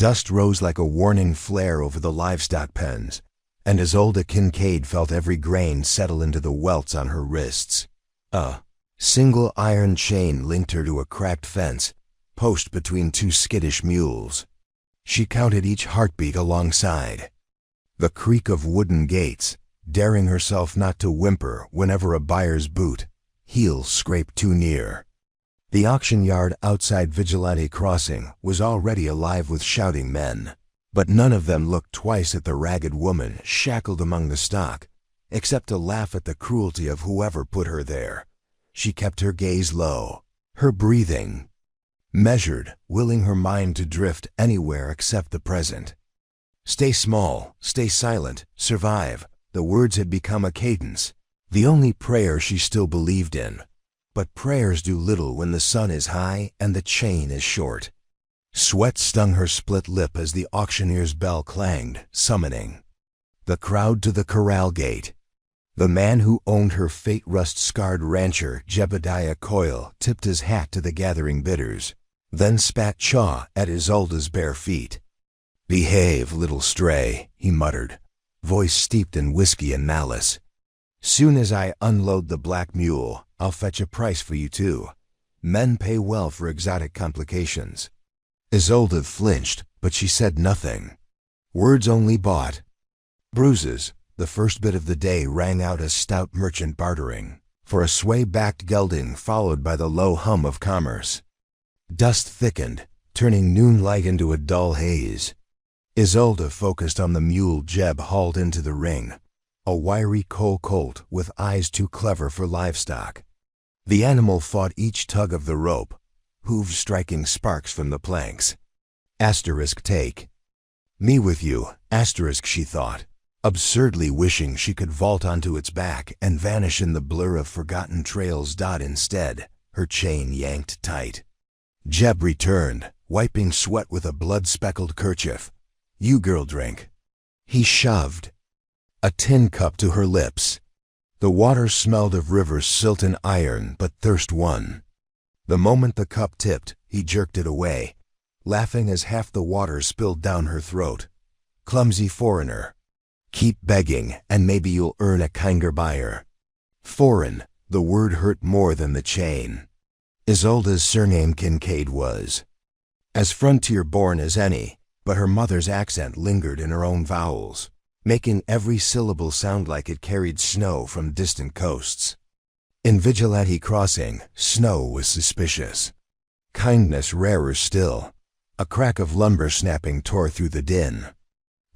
Dust rose like a warning flare over the livestock pens, and Isolde Kincaid felt every grain settle into the welts on her wrists. A single iron chain linked her to a cracked fence, post between two skittish mules. She counted each heartbeat alongside. The creak of wooden gates, daring herself not to whimper whenever a buyer's boot, heels scraped too near. The auction yard outside Vigilante Crossing was already alive with shouting men, but none of them looked twice at the ragged woman shackled among the stock, except to laugh at the cruelty of whoever put her there. She kept her gaze low, her breathing measured, willing her mind to drift anywhere except the present. Stay small, stay silent, survive. The words had become a cadence, the only prayer she still believed in. But prayers do little when the sun is high and the chain is short. Sweat stung her split lip as the auctioneer's bell clanged, summoning the crowd to the corral gate. The man who owned her fate-rust-scarred rancher, Jebediah Coyle, tipped his hat to the gathering bidders, then spat chaw at Isolde's bare feet. "Behave, little stray," he muttered, voice steeped in whiskey and malice. "Soon as I unload the black mule, I'll fetch a price for you too. Men pay well for exotic complications." Isolde flinched, but she said nothing. Words only bought bruises. The first bid of the day rang out as stout merchant bartering for a sway-backed gelding, followed by the low hum of commerce. Dust thickened, turning noonlight into a dull haze. Isolde focused on the mule Jeb hauled into the ring, a wiry coal colt with eyes too clever for livestock. The animal fought each tug of the rope, hooves striking sparks from the planks. Asterisk take. Me with you, asterisk, she thought, absurdly wishing she could vault onto its back and vanish in the blur of forgotten trails. Instead, her chain yanked tight. Jeb returned, wiping sweat with a blood-speckled kerchief. "You girl drink." He shoved a tin cup to her lips. The water smelled of river silt and iron, but thirst won. The moment the cup tipped, he jerked it away, laughing as half the water spilled down her throat. "Clumsy foreigner. Keep begging, and maybe you'll earn a kinder buyer." Foreign, the word hurt more than the chain. Isolde's surname Kincaid was as frontier-born as any, but her mother's accent lingered in her own vowels, making every syllable sound like it carried snow from distant coasts. In Vigilante Crossing, snow was suspicious. Kindness rarer still. A crack of lumber snapping tore through the din.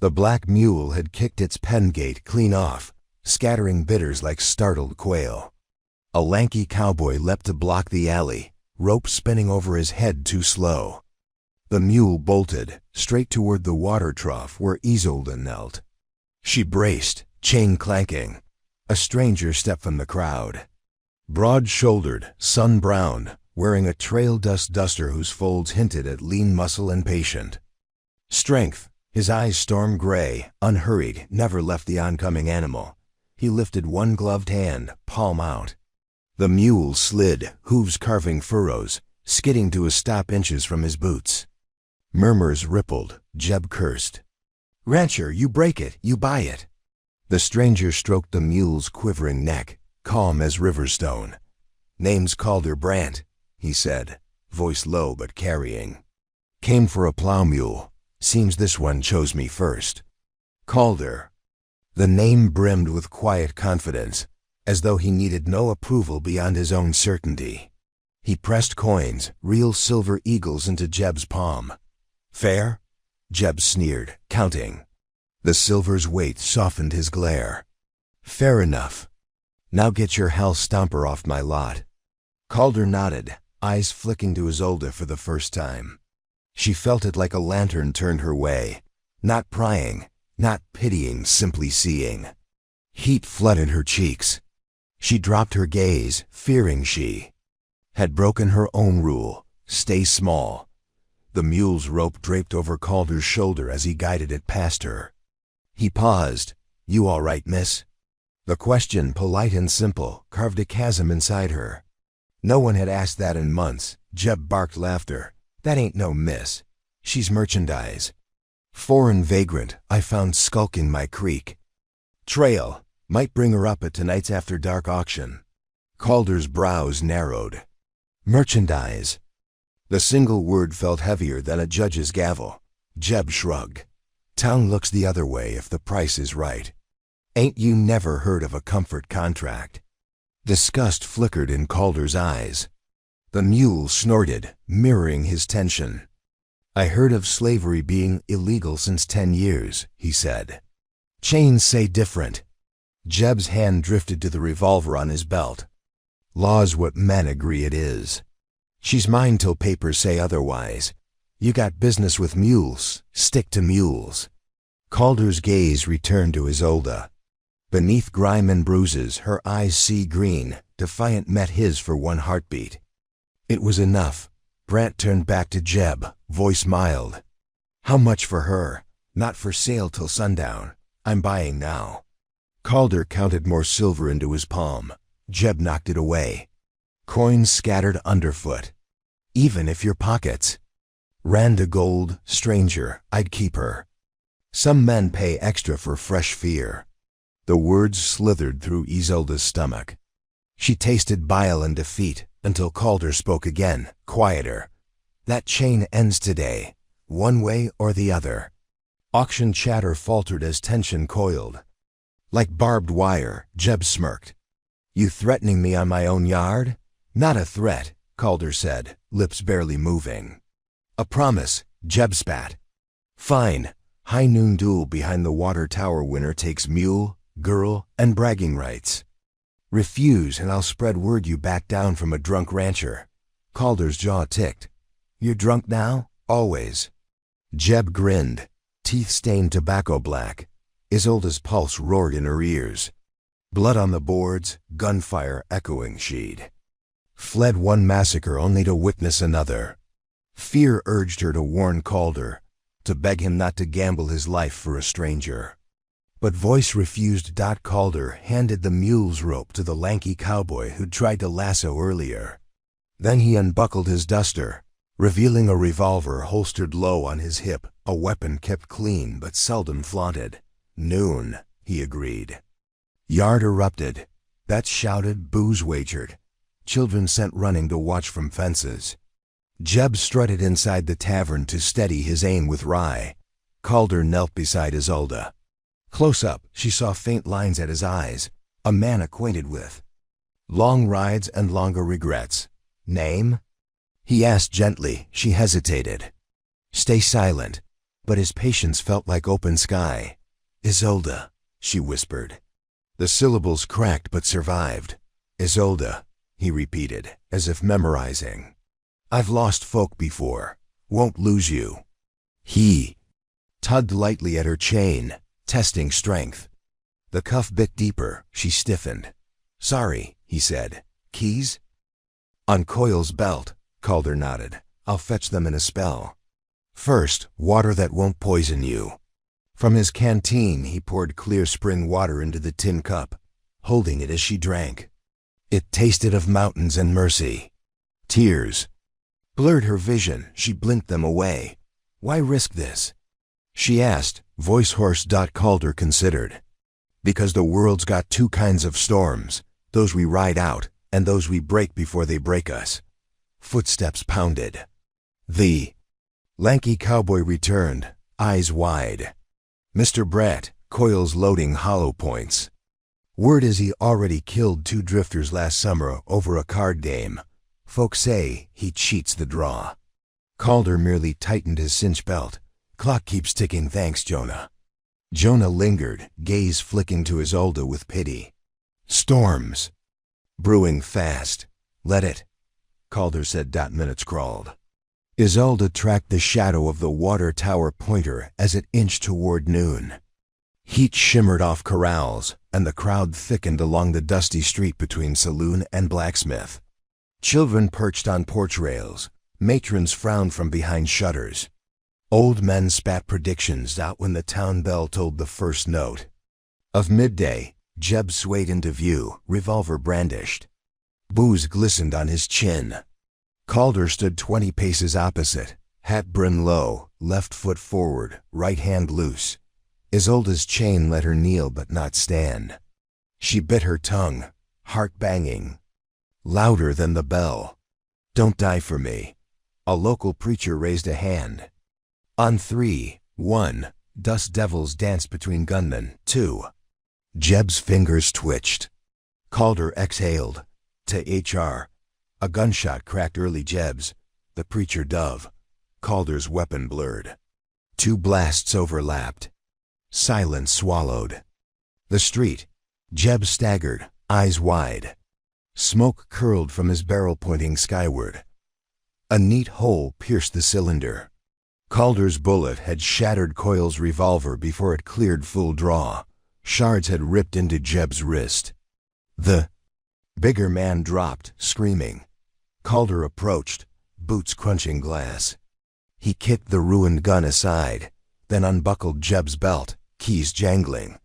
The black mule had kicked its pen gate clean off, scattering bidders like startled quail. A lanky cowboy leapt to block the alley, rope spinning over his head too slow. The mule bolted, straight toward the water trough where Isolde knelt. She braced, chain clanking. A stranger stepped from the crowd. Broad-shouldered, sun-browned, wearing a trail dust duster whose folds hinted at lean muscle and patient strength. His eyes storm gray, unhurried, never left the oncoming animal. He lifted one gloved hand, palm out. The mule slid, hooves carving furrows, skidding to a stop inches from his boots. Murmurs rippled. Jeb cursed. "Rancher, you break it, you buy it." The stranger stroked the mule's quivering neck, calm as riverstone. "Name's Calder Brandt," he said, voice low but carrying. "Came for a plow mule. Seems this one chose me first." Calder. The name brimmed with quiet confidence, as though he needed no approval beyond his own certainty. He pressed coins, real silver eagles, into Jeb's palm. "Fair?" Jeb sneered, counting. The silver's weight softened his glare. "Fair enough. Now get your hell stomper off my lot." Calder nodded, eyes flicking to Isolde for the first time. She felt it like a lantern turned her way, not prying, not pitying, simply seeing. Heat flooded her cheeks. She dropped her gaze, fearing she had broken her own rule, stay small. The mule's rope draped over Calder's shoulder as he guided it past her. He paused. "You all right, miss?" The question, polite and simple, carved a chasm inside her. No one had asked that in months. Jeb barked laughter. "That ain't no miss." She's merchandise. Foreign vagrant I found skulking my creek. Trail, might bring her up at tonight's after dark auction. Calder's brows narrowed. Merchandise. The single word felt heavier than a judge's gavel. Jeb shrugged. Town looks the other way if the price is right. Ain't you never heard of a comfort contract? Disgust flickered in Calder's eyes. The mule snorted, mirroring his tension. I heard of slavery being illegal since 10 years, he said. Chains say different. Jeb's hand drifted to the revolver on his belt. Law's what men agree it is. She's mine till papers say otherwise. You got business with mules, stick to mules. Calder's gaze returned to Isolde. Beneath grime and bruises, her eyes sea green, defiant met his for one heartbeat. It was enough. Brant turned back to Jeb, voice mild. How much for her? Not for sale till sundown. I'm buying now. Calder counted more silver into his palm. Jeb knocked it away. Coins scattered underfoot. Even if your pockets. Randa gold, stranger, I'd keep her. Some men pay extra for fresh fear. The words slithered through Isolde's stomach. She tasted bile and defeat until Calder spoke again, quieter. That chain ends today, one way or the other. Auction chatter faltered as tension coiled. Like barbed wire, Jeb smirked. You threatening me on my own yard? Not a threat, Calder said, lips barely moving. A promise, Jeb spat. Fine. High noon duel behind the water tower winner takes mule, girl, and bragging rights. Refuse and I'll spread word you back down from a drunk rancher. Calder's jaw ticked. You're drunk now? Always. Jeb grinned, teeth stained tobacco black. Isolde's pulse roared in her ears. Blood on the boards, gunfire echoing she'd fled one massacre only to witness another. Fear urged her to warn Calder, to beg him not to gamble his life for a stranger. But voice refused. Calder handed the mule's rope to the lanky cowboy who'd tried to lasso earlier. Then he unbuckled his duster, revealing a revolver holstered low on his hip, a weapon kept clean but seldom flaunted. Noon, he agreed. Yard erupted. Bets shouted, booze wagered. Children sent running to watch from fences. Jeb strutted inside the tavern to steady his aim with rye. Calder knelt beside Isolde. Close up, she saw faint lines at his eyes. A man acquainted with. Long rides and longer regrets. Name? He asked gently. She hesitated. Stay silent. But his patience felt like open sky. Isolde, she whispered. The syllables cracked but survived. Isolde, he repeated, as if memorizing. I've lost folk before. Won't lose you. He tugged lightly at her chain, testing strength. The cuff bit deeper. She stiffened. Sorry, he said. Keys? On Coyle's belt, Calder nodded. I'll fetch them in a spell. First, water that won't poison you. From his canteen, he poured clear spring water into the tin cup, holding it as she drank. It tasted of mountains and mercy. Tears blurred her vision. She blinked them away. Why risk this? She asked, voice hoarse. Calder considered. Because the world's got two kinds of storms, those we ride out and those we break before they break us. Footsteps pounded. The lanky cowboy returned, eyes wide. Mr. Brant, Coyle's loading hollow points. Word is he already killed 2 drifters last summer over a card game. Folks say he cheats the draw. Calder merely tightened his cinch belt. Clock keeps ticking, thanks, Jonah. Jonah lingered, gaze flicking to Isolde with pity. Storms. Brewing fast. Let it. Calder said. Minutes crawled. Isolde tracked the shadow of the water tower pointer as it inched toward noon. Heat shimmered off corrals, and the crowd thickened along the dusty street between saloon and blacksmith. Children perched on porch rails. Matrons frowned from behind shutters. Old men spat predictions out when the town bell tolled the first note. Of midday, Jeb swayed into view, revolver brandished. Booze glistened on his chin. Calder stood 20 paces opposite, Hat brim low, left foot forward, right hand loose. Isolde's chain let her kneel but not stand. She bit her tongue, heart banging, louder than the bell. "Don't die for me." A local preacher raised a hand. On 3, 1, dust devils danced between gunmen. 2. Jeb's fingers twitched. Calder exhaled. To HR. A gunshot cracked early Jeb's. The preacher dove. Calder's weapon blurred. 2 blasts overlapped. Silence swallowed. The street. Jeb staggered, eyes wide. Smoke curled from his barrel pointing skyward. A neat hole pierced the cylinder. Calder's bullet had shattered Coyle's revolver before it cleared full draw. Shards had ripped into Jeb's wrist. The bigger man dropped, screaming. Calder approached, boots crunching glass. He kicked the ruined gun aside, then unbuckled Jeb's belt, keys jangling.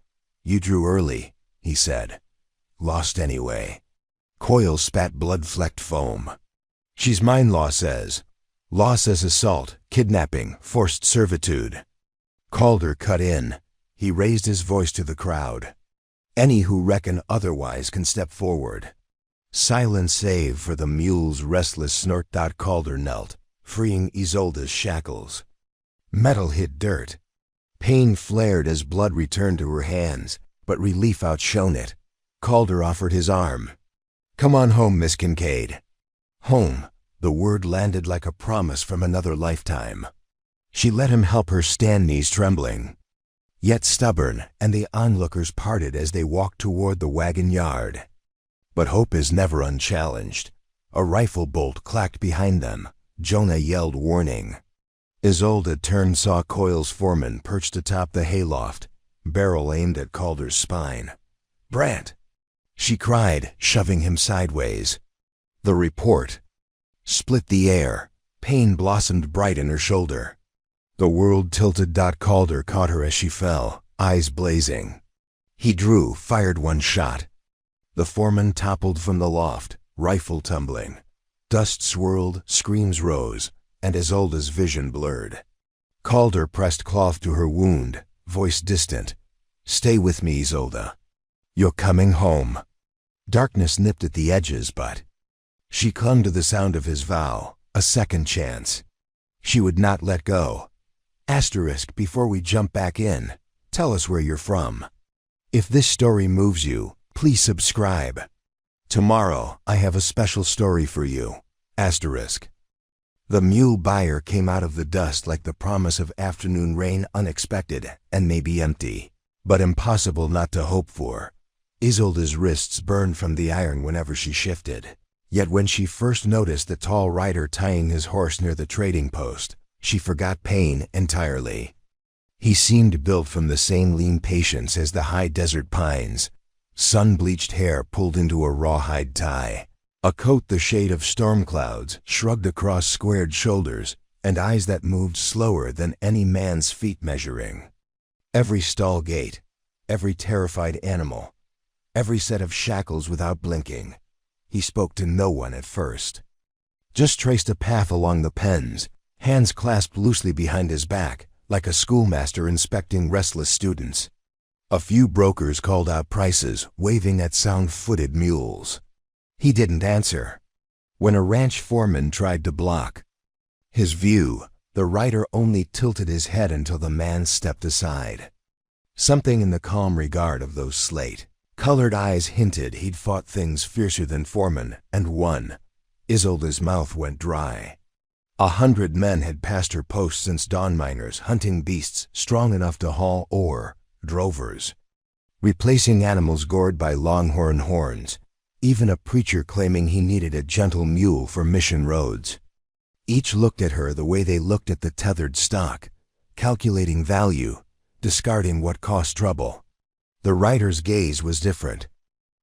"You drew early," he said. "Lost anyway." Coyle spat blood-flecked foam. "She's mine, law says. Law says assault, kidnapping, forced servitude." Calder cut in. He raised his voice to the crowd. "Any who reckon otherwise can step forward." Silent save for the mule's restless snort. Calder knelt, freeing Isolde's shackles. Metal hit dirt. Pain flared as blood returned to her hands, but relief outshone it. Calder offered his arm. "Come on home, Miss Kincaid." Home. The word landed like a promise from another lifetime. She let him help her stand, knees trembling, yet stubborn, and the onlookers parted as they walked toward the wagon yard. But hope is never unchallenged. A rifle bolt clacked behind them. Jonah yelled warning. Isolde turned, saw Coyle's foreman perched atop the hayloft, barrel aimed at Calder's spine. "Brant!" she cried, shoving him sideways. The report split the air. Pain blossomed bright in her shoulder. The world tilted. Calder caught her as she fell, eyes blazing. He drew, fired one shot. The foreman toppled from the loft, rifle tumbling. Dust swirled, screams rose, and Isolde's vision blurred. Calder pressed cloth to her wound, voice distant. "Stay with me, Isolde. You're coming home." Darkness nipped at the edges, but she clung to the sound of his vow, a second chance. She would not let go. Before we jump back in, tell us where you're from. If this story moves you, please subscribe. Tomorrow, I have a special story for you. The mule buyer came out of the dust like the promise of afternoon rain, unexpected and maybe empty, but impossible not to hope for. Isolde's wrists burned from the iron whenever she shifted. Yet when she first noticed the tall rider tying his horse near the trading post, she forgot pain entirely. He seemed built from the same lean patience as the high desert pines. Sun-bleached hair pulled into a rawhide tie, a coat the shade of storm clouds shrugged across squared shoulders, and eyes that moved slower than any man's feet measuring. Every stall gate, every terrified animal, every set of shackles without blinking. He spoke to no one at first. Just traced a path along the pens, hands clasped loosely behind his back, like a schoolmaster inspecting restless students. A few brokers called out prices, waving at sound-footed mules. He didn't answer. When a ranch foreman tried to block his view, the rider only tilted his head until the man stepped aside. Something in the calm regard of those slate-colored eyes hinted he'd fought things fiercer than foreman, and won. Isolde's mouth went dry. 100 men had passed her post since dawn, miners hunting beasts strong enough to haul ore, drovers, replacing animals gored by longhorn horns, even a preacher claiming he needed a gentle mule for mission roads. Each looked at her the way they looked at the tethered stock, calculating value, discarding what cost trouble. The rider's gaze was different.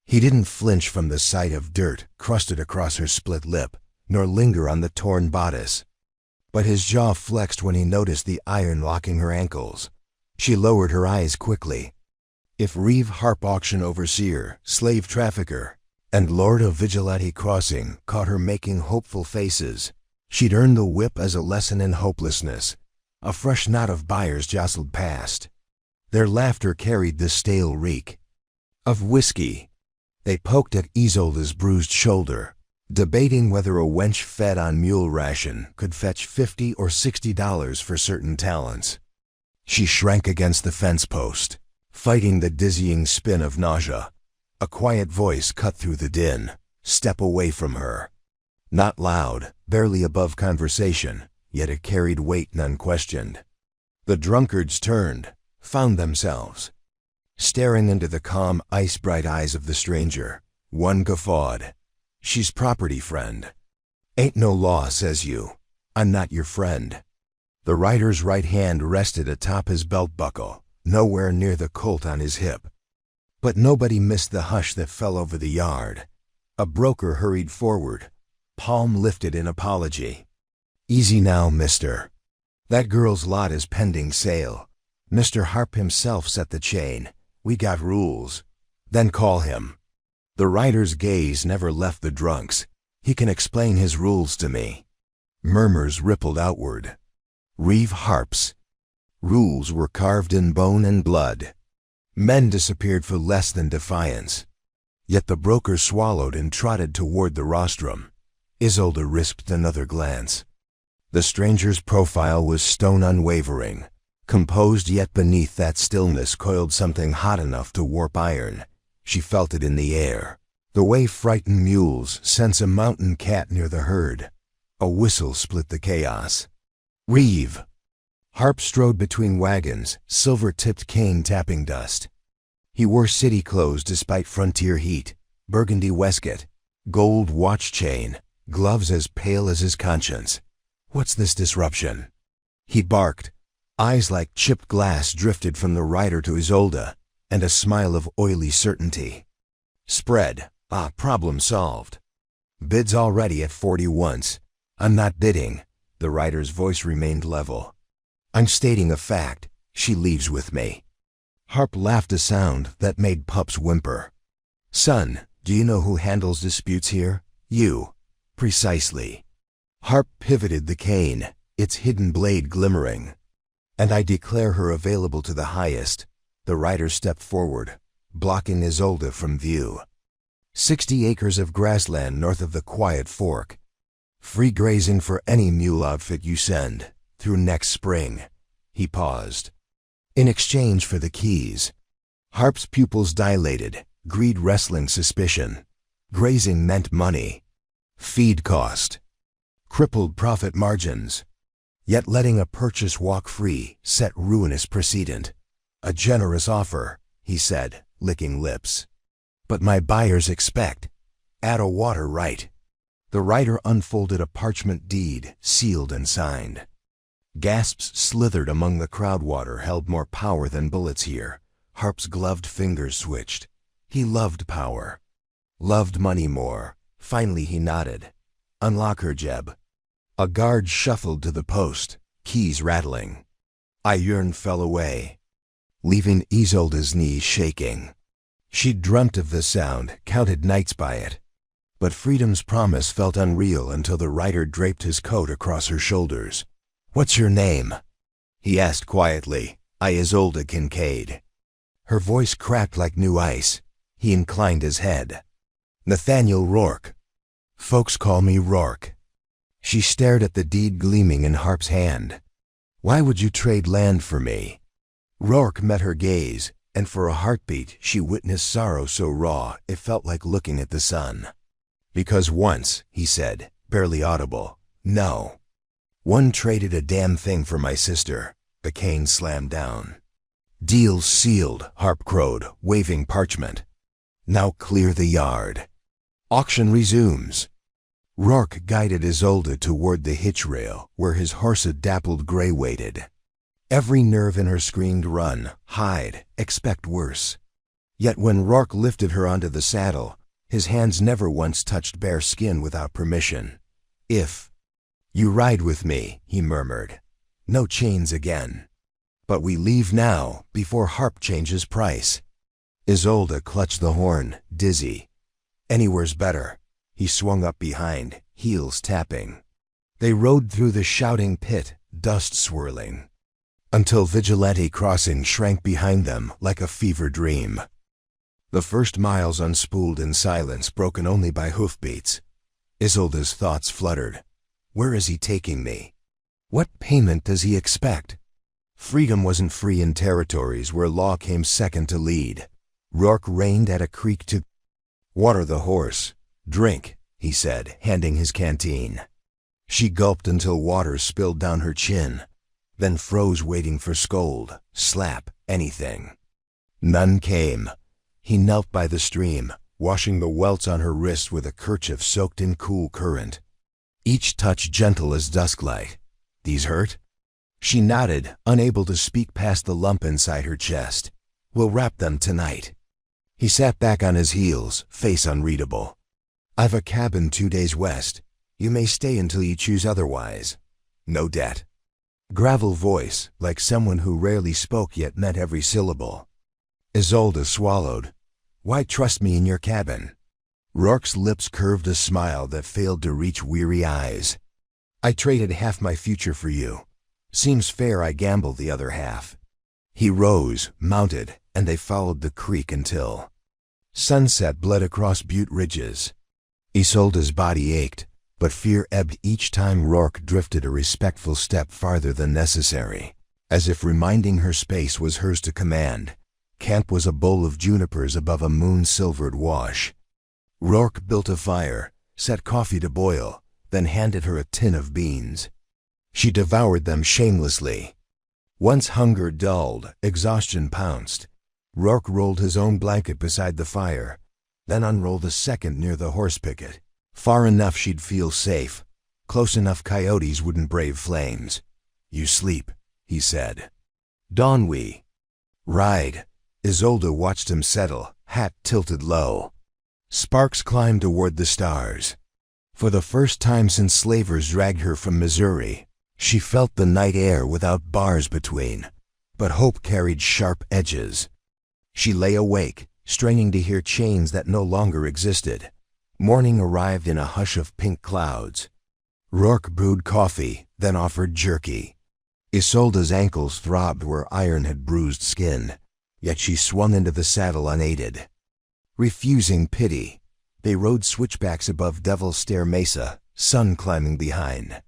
He didn't flinch from the sight of dirt crusted across her split lip, nor linger on the torn bodice. But his jaw flexed when he noticed the iron locking her ankles. She lowered her eyes quickly. If Reeve Harp auction overseer, slave trafficker, and lord of Vigilante Crossing caught her making hopeful faces, She'd earned the whip as a lesson in hopelessness. A fresh knot of buyers jostled past. Their laughter carried the stale reek of whiskey. They poked at Isolde's bruised shoulder, debating whether a wench fed on mule ration could fetch $50 or $60 for certain talents. She shrank against the fence post, fighting the dizzying spin of nausea. A quiet voice cut through the din. "Step away from her." Not loud, barely above conversation, yet it carried weight none questioned. The drunkards turned, found themselves staring into the calm, ice-bright eyes of the stranger. One guffawed. "She's property, friend." "Ain't no law, says you. I'm not your friend." The rider's right hand rested atop his belt buckle, nowhere near the Colt on his hip. But nobody missed the hush that fell over the yard. A broker hurried forward, palm lifted in apology. "Easy now, mister. That girl's lot is pending sale. Mr. Harp himself set the chain. We got rules." "Then call him." The rider's gaze never left the drunks. "He can explain his rules to me." Murmurs rippled outward. Reeve Harp's rules were carved in bone and blood. Men disappeared for less than defiance. Yet the broker swallowed and trotted toward the rostrum. Isolde risked another glance. The stranger's profile was stone unwavering, composed, yet beneath that stillness coiled something hot enough to warp iron. She felt it in the air, the way frightened mules sense a mountain cat near the herd. A whistle split the chaos. "Reeve!" Harp strode between wagons, silver-tipped cane tapping dust. He wore city clothes despite frontier heat, burgundy waistcoat, gold watch chain, gloves as pale as his conscience. "What's this disruption?" He barked. Eyes like chipped glass drifted from the rider to Isolde, and a smile of oily certainty. "Spread. Problem solved." "Bids already at 40 once. I'm not bidding." The rider's voice remained level. "I'm stating a fact. She leaves with me." Harp laughed a sound that made pups whimper. "Son, do you know who handles disputes here?" "You." "Precisely." Harp pivoted the cane, its hidden blade glimmering. "And I declare her available to the highest." The rider stepped forward, blocking Isolde from view. 60 acres of grassland north of the Quiet Fork. Free grazing for any mule outfit you send, through next spring. He paused. "In exchange for the keys." Harp's pupils dilated, greed wrestling suspicion. Grazing meant money. Feed cost. Crippled profit margins. Yet letting a purchase walk free set ruinous precedent. "A generous offer," he said, licking lips. "But my buyers expect. Add a water right." The rider unfolded a parchment deed, sealed and signed. Gasps slithered among the crowd. Water held more power than bullets here. Harp's gloved fingers switched. He loved power. Loved money more. Finally he nodded. "Unlock her, Jeb." A guard shuffled to the post, keys rattling. Iron fell away, leaving Isolde's knees shaking. She'd dreamt of the sound, counted nights by it. But freedom's promise felt unreal until the rider draped his coat across her shoulders. "What's your name?" he asked quietly. "I Isolde Kincaid." Her voice cracked like new ice. He inclined his head. "Nathaniel Rourke. Folks call me Rourke." She stared at the deed gleaming in Harp's hand. "Why would you trade land for me?" Rourke met her gaze, and for a heartbeat she witnessed sorrow so raw it felt like looking at the sun. "Because once," he said, barely audible. "No. One traded a damn thing for my sister." The cane slammed down. "Deal sealed," Harp crowed, waving parchment. "Now clear the yard. Auction resumes." Rourke guided Isolde toward the hitch rail, where his horse a dappled gray waited. Every nerve in her screamed, "Run, hide, expect worse." Yet when Rourke lifted her onto the saddle, his hands never once touched bare skin without permission. "If you ride with me," he murmured, "no chains again. But we leave now, before Harp changes price." Isolde clutched the horn, dizzy. "Anywhere's better." He swung up behind, heels tapping. They rode through the shouting pit, dust swirling, until Vigilante Crossing shrank behind them like a fever dream. The first miles unspooled in silence, broken only by hoofbeats. Isolde's thoughts fluttered. Where is he taking me? What payment does he expect? Freedom wasn't free in territories where law came second to lead. Rourke reined at a creek to water the horse. Drink, he said, handing his canteen. She gulped until water spilled down her chin, then froze, waiting for scold, slap, anything. None came. He knelt by the stream, washing the welts on her wrists with a kerchief soaked in cool current. Each touch gentle as dusklight. These hurt? She nodded, unable to speak past the lump inside her chest. We'll wrap them tonight. He sat back on his heels, face unreadable. I've a cabin 2 days west. You may stay until you choose otherwise. No debt. Gravel voice, like someone who rarely spoke yet meant every syllable. Isolde swallowed. Why trust me in your cabin? Rourke's lips curved a smile that failed to reach weary eyes. I traded half my future for you. Seems fair I gamble the other half. He rose, mounted, and they followed the creek until sunset bled across Butte ridges. Isolde's body ached, but fear ebbed each time Rourke drifted a respectful step farther than necessary, as if reminding her space was hers to command. Camp was a bowl of junipers above a moon-silvered wash. Rourke built a fire, set coffee to boil, then handed her a tin of beans. She devoured them shamelessly. Once hunger dulled, exhaustion pounced. Rourke rolled his own blanket beside the fire, then unrolled a second near the horse picket. Far enough she'd feel safe, close enough coyotes wouldn't brave flames. You sleep, he said. Dawn we ride. Isolde watched him settle, hat tilted low. Sparks climbed toward the stars. For the first time since slavers dragged her from Missouri, she felt the night air without bars between, but hope carried sharp edges. She lay awake, straining to hear chains that no longer existed. Morning arrived in a hush of pink clouds. Rourke brewed coffee, then offered jerky. Isolde's ankles throbbed where iron had bruised skin, yet she swung into the saddle unaided. Refusing pity, they rode switchbacks above Devil's Stair Mesa, sun climbing behind.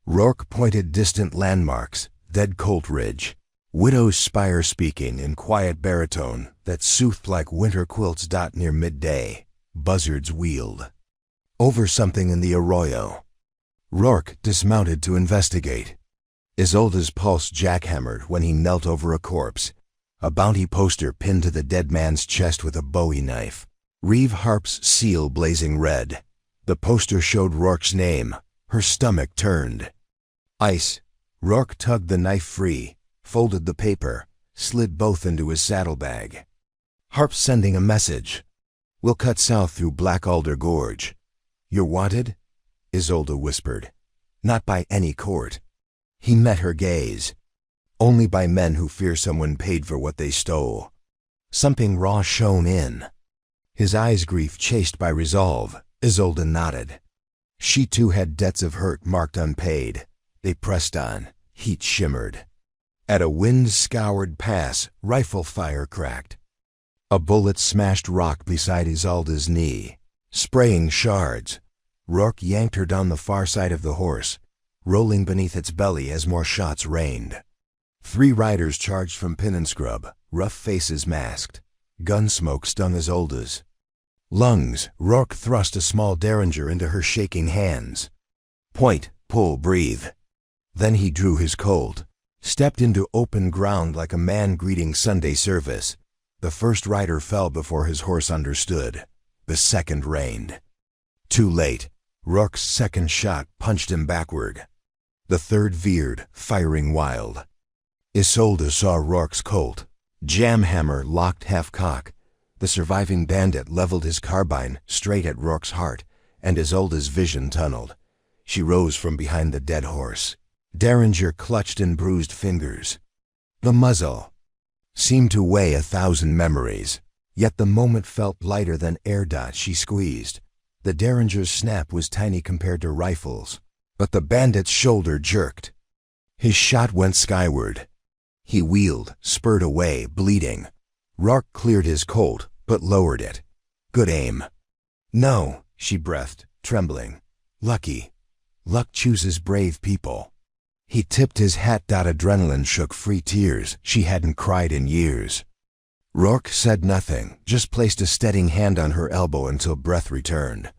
Rourke pointed distant landmarks, Dead Colt Ridge, Widow's Spire, speaking in quiet baritone that soothed like winter quilts. Near midday, buzzards wheeled over something in the arroyo. Rourke dismounted to investigate. Isolde's pulse jackhammered when he knelt over a corpse, a bounty poster pinned to the dead man's chest with a bowie knife. Reeve Harp's seal blazing red. The poster showed Rourke's name. Her stomach turned. Ice. Rourke tugged the knife free, folded the paper, slid both into his saddlebag. Harp's sending a message. We'll cut south through Black Alder Gorge. You're wanted? Isolde whispered. Not by any court. He met her gaze. Only by men who fear someone paid for what they stole. Something raw shone in his eyes, grief chased by resolve. Isolde nodded. She too had debts of hurt marked unpaid. They pressed on. Heat shimmered. At a wind-scoured pass, rifle fire cracked. A bullet smashed rock beside Isolde's knee, spraying shards. Rourke yanked her down the far side of the horse, rolling beneath its belly as more shots rained. 3 riders charged from pin and scrub, rough faces masked. Gun smoke stung Isolde's lungs. Rourke thrust a small derringer into her shaking hands. Point, pull, breathe. Then he drew his Colt, stepped into open ground like a man greeting Sunday service. The first rider fell before his horse understood. The second reigned. Too late. Rourke's second shot punched him backward. The third veered, firing wild. Isolde saw Rourke's Colt, jamhammer locked half-cock. The surviving bandit leveled his carbine straight at Rourke's heart, and Isolde's vision tunneled. She rose from behind the dead horse. Derringer clutched in bruised fingers. The muzzle seemed to weigh 1,000 memories, yet the moment felt lighter than air dots she squeezed. The Derringer's snap was tiny compared to rifles, But the bandit's shoulder jerked. His shot went skyward. He wheeled, spurred away, bleeding. Rourke cleared his Colt, but lowered it. Good aim. No, she breathed, trembling. Lucky. Luck chooses brave people. He tipped his hat. Adrenaline shook free tears. She hadn't cried in years. Rourke said nothing, just placed a steadying hand on her elbow until breath returned.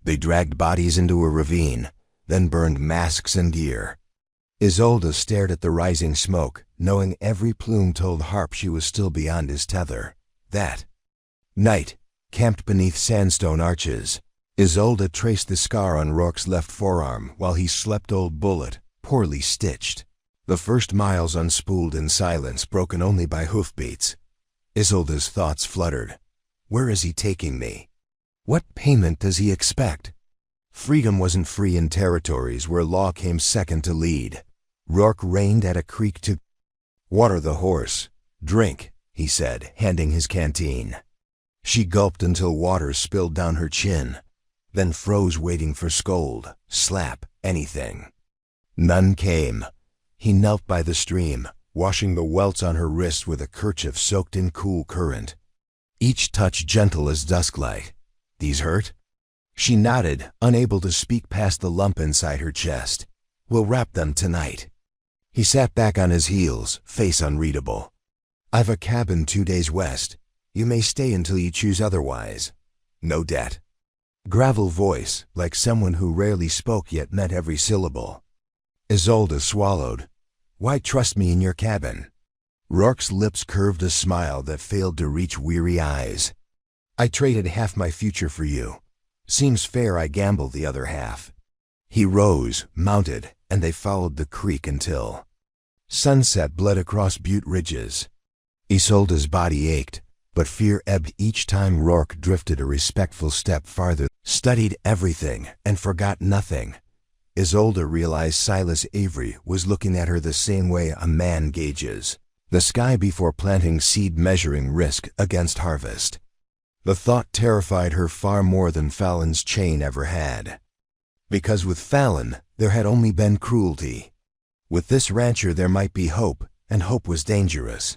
They dragged bodies into a ravine, then burned masks and gear. Isolde stared at the rising smoke, knowing every plume told Harp she was still beyond his tether. That night, camped beneath sandstone arches, Isolde traced the scar on Rourke's left forearm while he slept. Old bullet, poorly stitched. The first miles unspooled in silence, broken only by hoofbeats. Isolde's thoughts fluttered. Where is he taking me? What payment does he expect? Freedom wasn't free in territories where law came second to lead. Rourke reined at a creek to water the horse. Drink, he said, handing his canteen. She gulped until water spilled down her chin, then froze, waiting for scold, slap, anything. None came. He knelt by the stream, washing the welts on her wrists with a kerchief soaked in cool current. Each touch gentle as dusklight. These hurt? She nodded, unable to speak past the lump inside her chest. We'll wrap them tonight. He sat back on his heels, face unreadable. I've a cabin 2 days west. You may stay until you choose otherwise. No debt. Gravel voice, like someone who rarely spoke yet meant every syllable. Isolde swallowed. Why trust me in your cabin? Rourke's lips curved a smile that failed to reach weary eyes. I traded half my future for you. Seems fair I gamble the other half. He rose, mounted, and they followed the creek until sunset bled across Butte ridges. Isolde's body ached, but fear ebbed each time Rourke drifted a respectful step farther, studied everything, and forgot nothing. Isolde realized Silas Avery was looking at her the same way a man gauges the sky before planting seed, measuring risk against harvest. The thought terrified her far more than Fallon's chain ever had. Because with Fallon, there had only been cruelty. With this rancher there might be hope, and hope was dangerous.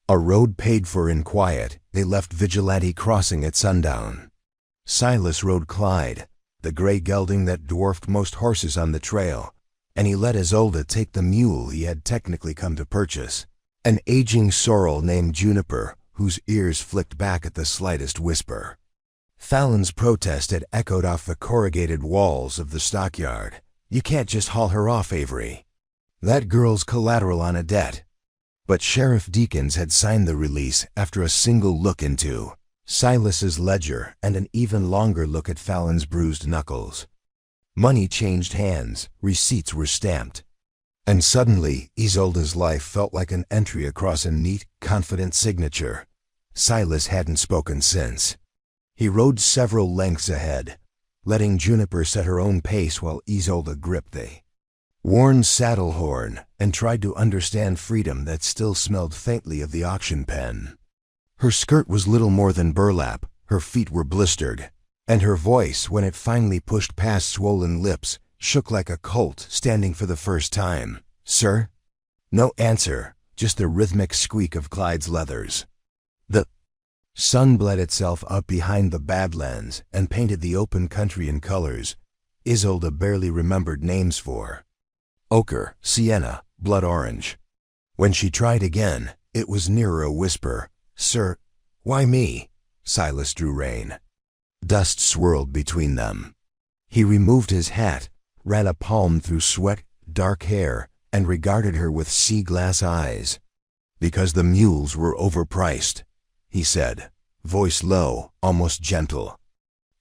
A road paid for in quiet, they left Vigilante Crossing at sundown. Silas rode Clyde, the gray gelding that dwarfed most horses on the trail, and he let Isolde take the mule he had technically come to purchase, an aging sorrel named Juniper, whose ears flicked back at the slightest whisper. Fallon's protest had echoed off the corrugated walls of the stockyard. You can't just haul her off, Avery. That girl's collateral on a debt. But Sheriff Deakins had signed the release after a single look into Silas's ledger and an even longer look at Fallon's bruised knuckles. Money changed hands, receipts were stamped. And suddenly, Isolde's life felt like an entry across a neat, confident signature. Silas hadn't spoken since. He rode several lengths ahead, letting Juniper set her own pace while Isolde gripped the worn saddle horn and tried to understand freedom that still smelled faintly of the auction pen. Her skirt was little more than burlap, her feet were blistered, and her voice, when it finally pushed past swollen lips, shook like a colt standing for the first time. Sir? No answer, just the rhythmic squeak of Clyde's leathers. The sun bled itself up behind the Badlands and painted the open country in colors Isolde barely remembered names for. Ochre, sienna, blood orange. When she tried again, it was nearer a whisper. Sir, why me? Silas drew rein. Dust swirled between them. He removed his hat, ran a palm through sweat, dark hair, and regarded her with sea-glass eyes. Because the mules were overpriced, he said, voice low, almost gentle.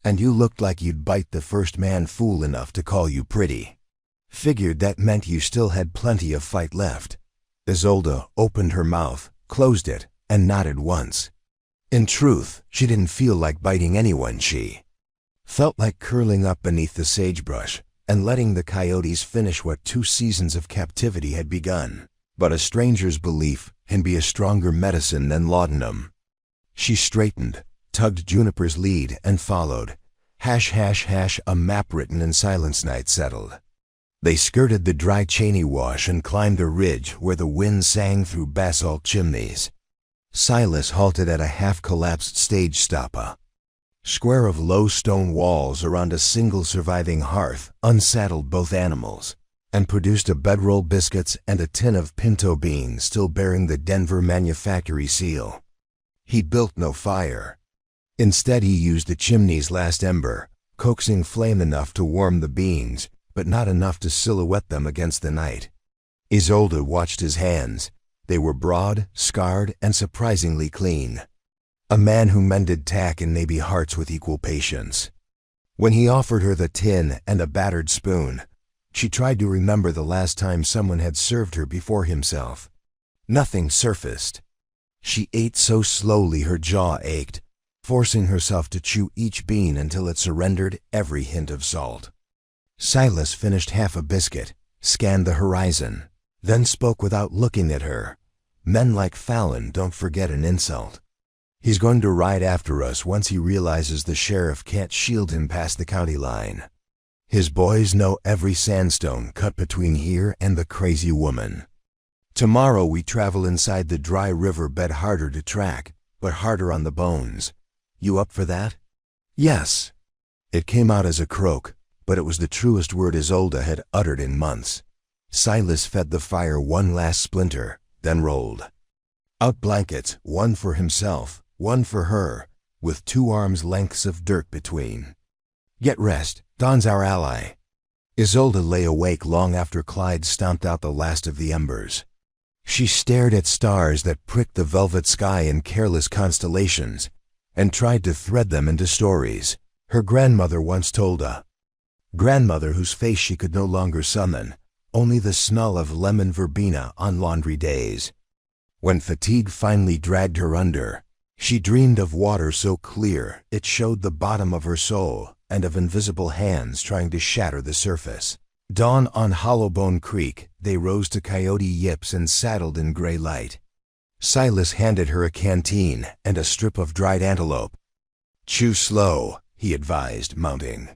And you looked like you'd bite the first man fool enough to call you pretty. Figured that meant you still had plenty of fight left. Isolde opened her mouth, closed it, and nodded once. In truth, she didn't feel like biting anyone. She felt like curling up beneath the sagebrush and letting the coyotes finish what 2 seasons of captivity had begun. But a stranger's belief can be a stronger medicine than laudanum. She straightened, tugged Juniper's lead, and followed. Hash, hash, hash, a map written in silence. Night settled. They skirted the dry Cheney Wash and climbed a ridge where the wind sang through basalt chimneys. Silas halted at a half-collapsed stage stop, a square of low stone walls around a single surviving hearth, unsaddled both animals, and produced a bedroll biscuits and a tin of pinto beans still bearing the Denver manufactory seal. He built no fire. Instead, he used the chimney's last ember, coaxing flame enough to warm the beans, but not enough to silhouette them against the night. Isolde watched his hands. They were broad, scarred, and surprisingly clean. A man who mended tack and maybe hearts with equal patience. When he offered her the tin and a battered spoon, she tried to remember the last time someone had served her before himself. Nothing surfaced. She ate so slowly her jaw ached, forcing herself to chew each bean until it surrendered every hint of salt. Silas finished half a biscuit, scanned the horizon, then spoke without looking at her. Men like Fallon don't forget an insult. He's going to ride after us once he realizes the sheriff can't shield him past the county line. His boys know every sandstone cut between here and the crazy woman. Tomorrow we travel inside the dry river bed, harder to track, but harder on the bones. You up for that? Yes. It came out as a croak, but it was the truest word Isolde had uttered in months. Silas fed the fire one last splinter, then rolled out blankets, one for himself, one for her, with 2 arms' lengths of dirt between. Get rest, Don's our ally. Isolde lay awake long after Clyde stomped out the last of the embers. She stared at stars that pricked the velvet sky in careless constellations, and tried to thread them into stories her grandmother once told, a grandmother whose face she could no longer summon, only the smell of lemon verbena on laundry days. When fatigue finally dragged her under, she dreamed of water so clear it showed the bottom of her soul, and of invisible hands trying to shatter the surface. Dawn on Hollowbone Creek, they rose to coyote yips and saddled in gray light. Silas handed her a canteen and a strip of dried antelope. Chew slow, he advised, mounting.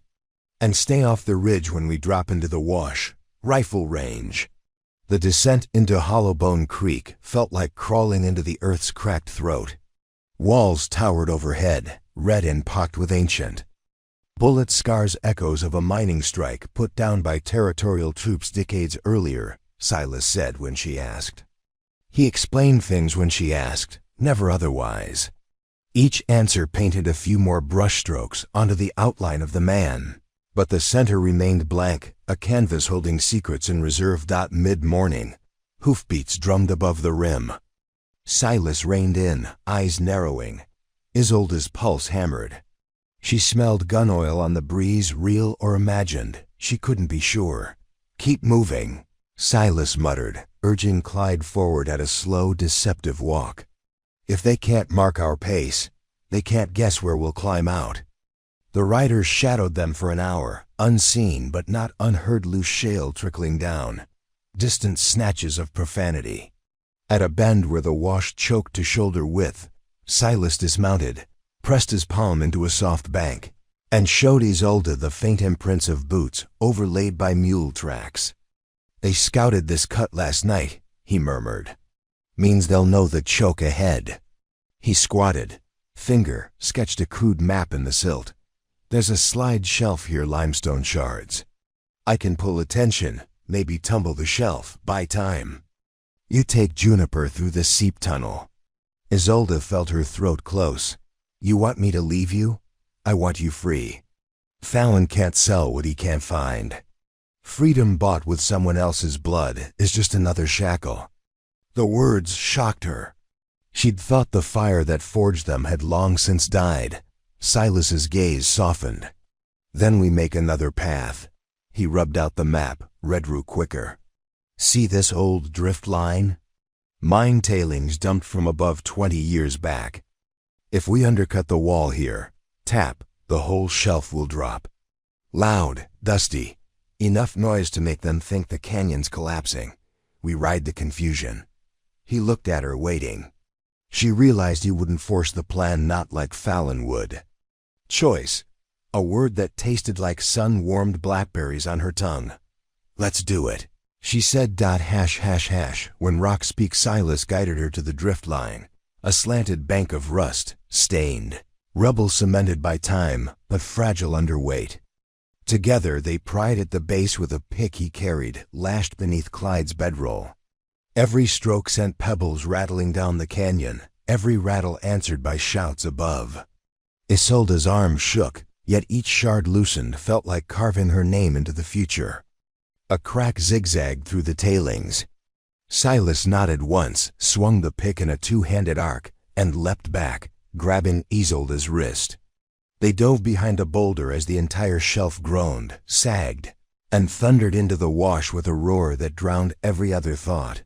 And stay off the ridge when we drop into the wash, rifle range. The descent into Hollowbone Creek felt like crawling into the earth's cracked throat. Walls towered overhead, red and pocked with ancient bullet scars, echoes of a mining strike put down by territorial troops decades earlier, Silas said when she asked. He explained things when she asked, never otherwise. Each answer painted a few more brushstrokes onto the outline of the man, but the center remained blank, a canvas holding secrets in reserve. Mid-morning, hoofbeats drummed above the rim. Silas reined in, eyes narrowing. Isolde's pulse hammered. She smelled gun oil on the breeze, real or imagined. She couldn't be sure. Keep moving, Silas muttered, urging Clyde forward at a slow, deceptive walk. If they can't mark our pace, they can't guess where we'll climb out. The riders shadowed them for an hour, unseen but not unheard, loose shale trickling down, distant snatches of profanity. At a bend where the wash choked to shoulder width, Silas dismounted, pressed his palm into a soft bank, and showed Isolde the faint imprints of boots overlaid by mule tracks. They scouted this cut last night, he murmured. Means they'll know the choke ahead. He squatted, finger sketched a crude map in the silt. There's a slide shelf here, limestone shards. I can pull attention, maybe tumble the shelf, buy time. You take Juniper through the seep tunnel. Isolde felt her throat close. You want me to leave you? I want you free. Fallon can't sell what he can't find. Freedom bought with someone else's blood is just another shackle. The words shocked her. She'd thought the fire that forged them had long since died. Silas's gaze softened. Then we make another path. He rubbed out the map, read Rue quicker. See this old drift line? Mine tailings dumped from above 20 years back. If we undercut the wall here, tap, the whole shelf will drop. Loud, dusty, enough noise to make them think the canyon's collapsing. We ride the confusion. He looked at her, waiting. She realized he wouldn't force the plan, not like Fallon would. Choice, a word that tasted like sun-warmed blackberries on her tongue. "Let's do it," she said. When Rock-Speak Silas guided her to the drift line, a slanted bank of rust, stained, rubble cemented by time, but fragile underweight. Together they pried at the base with a pick he carried, lashed beneath Clyde's bedroll. Every stroke sent pebbles rattling down the canyon, every rattle answered by shouts above. Isolde's arms shook, yet each shard loosened felt like carving her name into the future. A crack zigzagged through the tailings. Silas nodded once, swung the pick in a two-handed arc, and leapt back, grabbing Isolde's wrist. They dove behind a boulder as the entire shelf groaned, sagged, and thundered into the wash with a roar that drowned every other thought.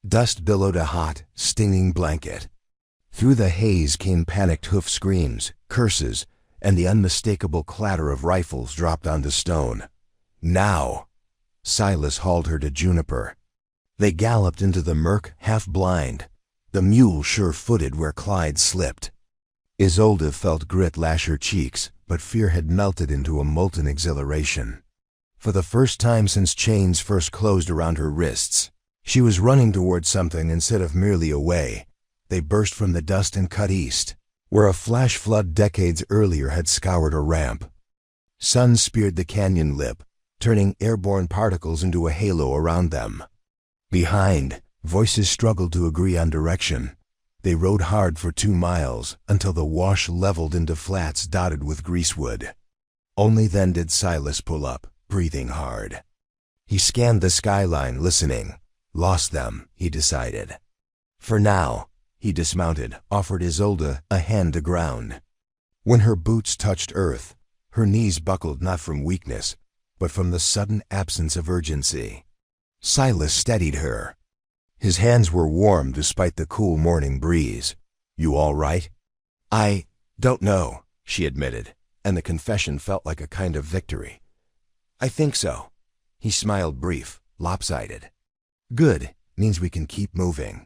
Dust billowed a hot, stinging blanket. Through the haze came panicked hoof screams, curses, and the unmistakable clatter of rifles dropped onto stone. Now! Silas hauled her to Juniper. They galloped into the murk, half-blind, the mule sure-footed where Clyde slipped. Isolde felt grit lash her cheeks, but fear had melted into a molten exhilaration. For the first time since chains first closed around her wrists, she was running toward something instead of merely away. They burst from the dust and cut east, where a flash flood decades earlier had scoured a ramp. Sun speared the canyon lip, turning airborne particles into a halo around them. Behind, voices struggled to agree on direction. They rode hard for 2 miles until the wash leveled into flats dotted with greasewood. Only then did Silas pull up, breathing hard. He scanned the skyline, listening. Lost them, he decided. For now, he dismounted, offered Isolde a hand to ground. When her boots touched earth, her knees buckled not from weakness, but from the sudden absence of urgency. Silas steadied her. His hands were warm despite the cool morning breeze. "You all right?" "I don't know," she admitted, and the confession felt like a kind of victory. "I think so." He smiled, brief, lopsided. "Good, means we can keep moving."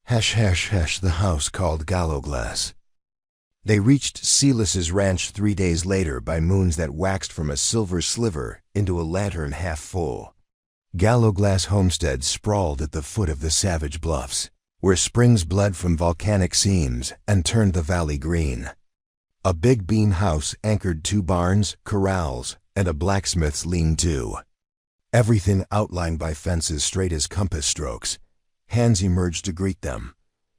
The house called Galloglass. They reached Silas's ranch 3 days later by moons that waxed from a silver sliver into a lantern half full. Galloglass Homestead sprawled at the foot of the savage bluffs, where springs bled from volcanic seams and turned the valley green. A big bean house anchored 2 barns, corrals, and a blacksmith's lean-to. Everything outlined by fences straight as compass strokes. Hands emerged to greet them.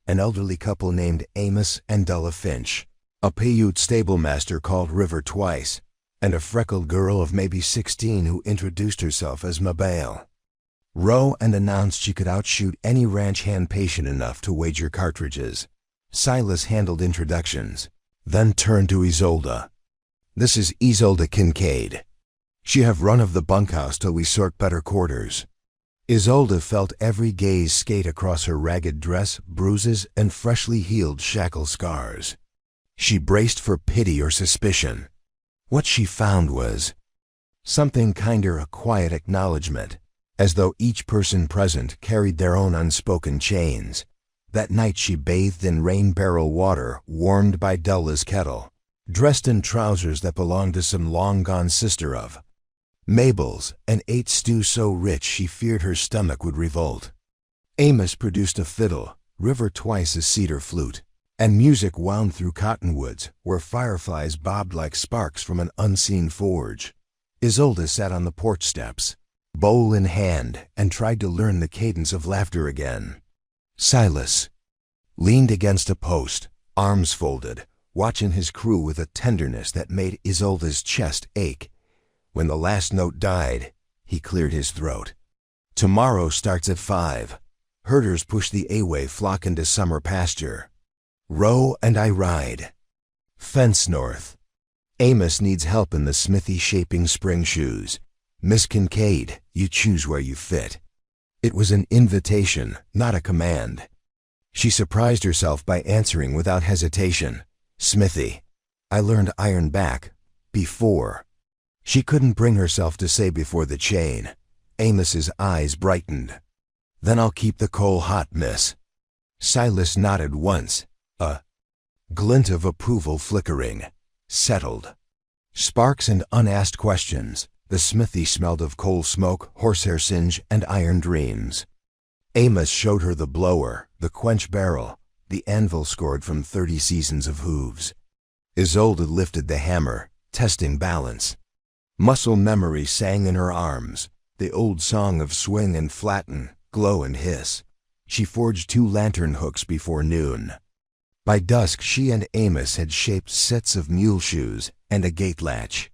An elderly couple named Amos and Della Finch, a Paiute stablemaster called River Twice, and a freckled girl of maybe 16 who introduced herself as Mabale. Rowe and announced she could outshoot any ranch hand patient enough to wager cartridges. Silas handled introductions, then turned to Isolde. "This is Isolde Kincaid. She have run of the bunkhouse till we sort better quarters." Isolde felt every gaze skate across her ragged dress, bruises, and freshly healed shackle scars. She braced for pity or suspicion. What she found was something kinder a quiet acknowledgement, as though each person present carried their own unspoken chains. That night she bathed in rain-barrel water warmed by Della's kettle, dressed in trousers that belonged to some long-gone sister of Mabel's, and ate stew so rich she feared her stomach would revolt. Amos produced a fiddle, River Twice a cedar flute, and music wound through cottonwoods where fireflies bobbed like sparks from an unseen forge. Isolde sat on the porch steps, bowl in hand, and tried to learn the cadence of laughter again. Silas leaned against a post, arms folded, watching his crew with a tenderness that made Isolde's chest ache. When the last note died, he cleared his throat. "Tomorrow starts at 5. Herders push the away flock into summer pasture. Rowe and I ride. Fence north. Amos needs help in the smithy shaping spring shoes. Miss Kincaid, you choose where you fit." It was an invitation, not a command. She surprised herself by answering without hesitation. "Smithy. I learned iron back. Before." She couldn't bring herself to say before the chain. Amos's eyes brightened. "Then I'll keep the coal hot, miss." Silas nodded once, a glint of approval flickering. Settled. Sparks and unasked questions, The smithy smelled of coal smoke, horsehair singe, and iron dreams. Amos showed her the blower, the quench barrel, the anvil scored from 30 seasons of hooves. Isolde lifted the hammer, testing balance. Muscle memory sang in her arms, the old song of swing and flatten, glow and hiss. She forged 2 lantern hooks before noon. By dusk she and Amos had shaped sets of mule shoes and a gate latch.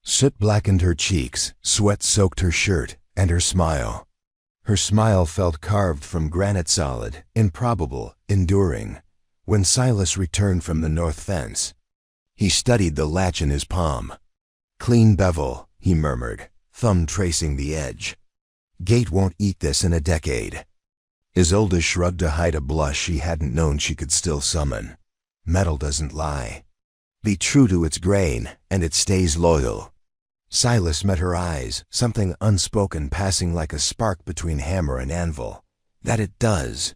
Soot blackened her cheeks, sweat soaked her shirt, and her smile. Her smile felt carved from granite, solid, improbable, enduring. When Silas returned from the north fence, he studied the latch in his palm. "Clean bevel," he murmured, thumb tracing the edge. "Gate won't eat this in a decade." Isolde shrugged to hide a blush she hadn't known she could still summon. Metal doesn't lie. Be true to its grain, and it stays loyal. Silas met her eyes, something unspoken passing like a spark between hammer and anvil. That it does.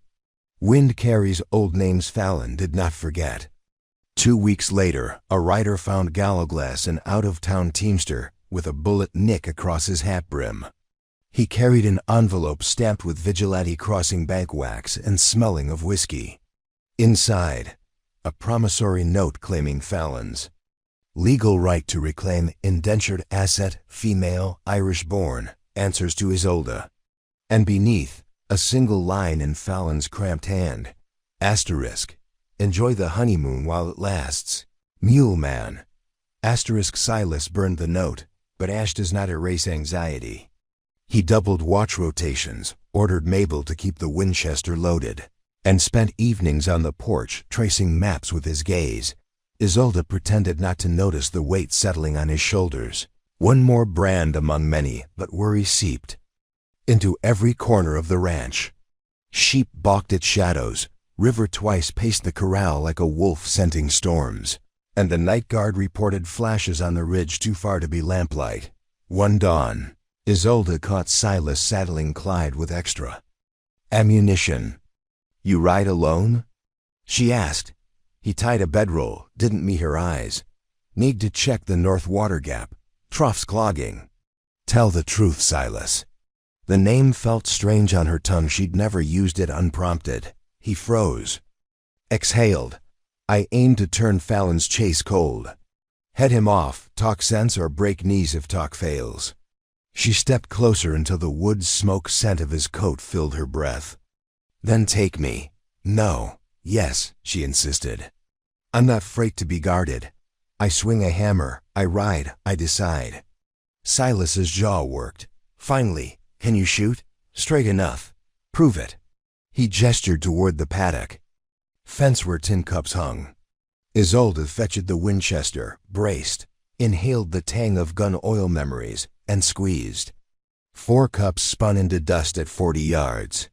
Wind carries old names Fallon did not forget. 2 weeks later, a rider found Gallowglass, an out-of-town teamster, with a bullet nick across his hat brim. He carried an envelope stamped with Vigilante Crossing bank wax and smelling of whiskey. Inside, a promissory note claiming Fallon's legal right to reclaim indentured asset, female, Irish-born, answers to Isolde. And beneath, a single line in Fallon's cramped hand. Asterisk. Enjoy the honeymoon while it lasts. Mule man. Asterisk. Silas burned the note, but ash does not erase anxiety. He doubled watch rotations, ordered Mabel to keep the Winchester loaded, and spent evenings on the porch tracing maps with his gaze. Isolde pretended not to notice the weight settling on his shoulders. One more brand among many, but worry seeped into every corner of the ranch. Sheep balked at shadows, River twice paced the corral like a wolf scenting storms, and the night guard reported flashes on the ridge too far to be lamplight. One dawn, Isolde caught Silas saddling Clyde with extra ammunition. "You ride alone?" she asked. He tied a bedroll, didn't meet her eyes. "Need to check the north water gap. Trough's clogging." "Tell the truth, Silas." The name felt strange on her tongue. She'd never used it unprompted. He froze. Exhaled. "I aim to turn Fallon's chase cold. Head him off, talk sense, or break knees if talk fails." She stepped closer until the wood smoke scent of his coat filled her breath. "Then take me." "No." "Yes," she insisted. "I'm not afraid to be guarded. I swing a hammer, I ride, I decide." Silas's jaw worked. "Finally, can you shoot? Straight enough. Prove it." He gestured toward the paddock. Fence where tin cups hung. Isolde fetched the Winchester, braced, inhaled the tang of gun oil memories, and squeezed. 4 cups spun into dust at 40 yards.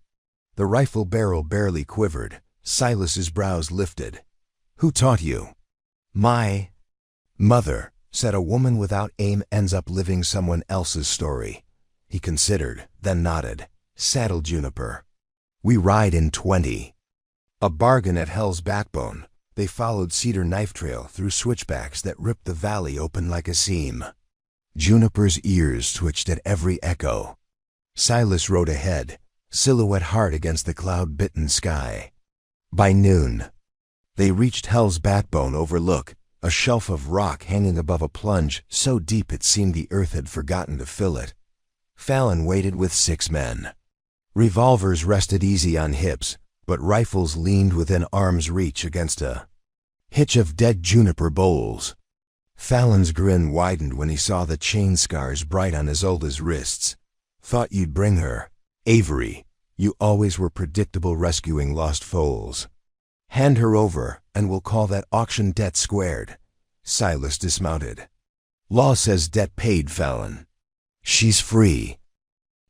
The rifle barrel barely quivered. Silas's brows lifted. "Who taught you?" "My mother," said. "A woman without aim ends up living someone else's story." He considered, then nodded. "Saddle Juniper. We ride in 20. A bargain at Hell's Backbone. They followed Cedar Knife Trail through switchbacks that ripped the valley open like a seam." Juniper's ears twitched at every echo. Silas rode ahead, silhouette hard against the cloud-bitten sky. By noon, they reached Hell's Backbone overlook, a shelf of rock hanging above a plunge so deep it seemed the earth had forgotten to fill it. Fallon waited with 6 men. Revolvers rested easy on hips, but rifles leaned within arm's reach against a hitch of dead juniper boles. Fallon's grin widened when he saw the chain scars bright on Isolde's wrists. "Thought you'd bring her. Avery, you always were predictable rescuing lost foals. Hand her over, and we'll call that auction debt squared." Silas dismounted. "Law says debt paid, Fallon." "She's free."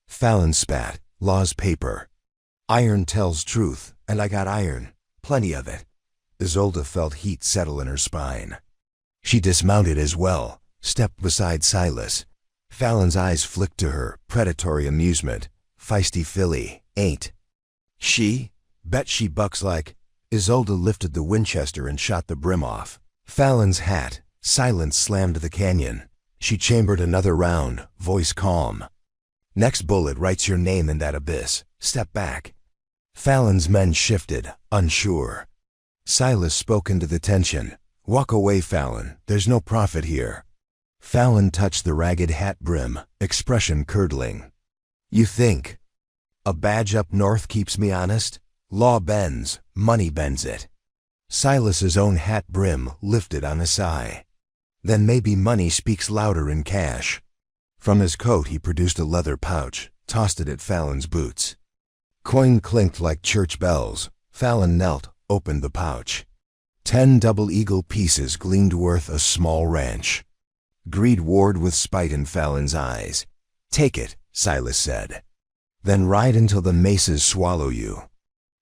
Fallon spat. "Law's paper. Iron tells truth, and I got iron. Plenty of it." Isolde felt heat settle in her spine. She dismounted as well, stepped beside Silas. Fallon's eyes flicked to her, predatory amusement. "Feisty filly, ain't she? Bet she bucks like—" Isolde lifted the Winchester and shot the brim off. Fallon's hat, silence slammed the canyon. She chambered another round, voice calm. Next bullet writes your name in that abyss. Step back. Fallon's men shifted, unsure. Silas spoke into the tension. Walk away, Fallon. There's no profit here. Fallon touched the ragged hat brim, expression curdling. You think a badge up north keeps me honest? Law bends, money bends it. Silas's own hat brim lifted on a sigh. Then maybe money speaks louder in cash. From his coat he produced a leather pouch, tossed it at Fallon's boots. Coin clinked like church bells. Fallon knelt, opened the pouch. 10 double eagle pieces gleamed worth a small ranch. Greed warred with spite in Fallon's eyes. Take it, Silas said. Then ride until the mesas swallow you.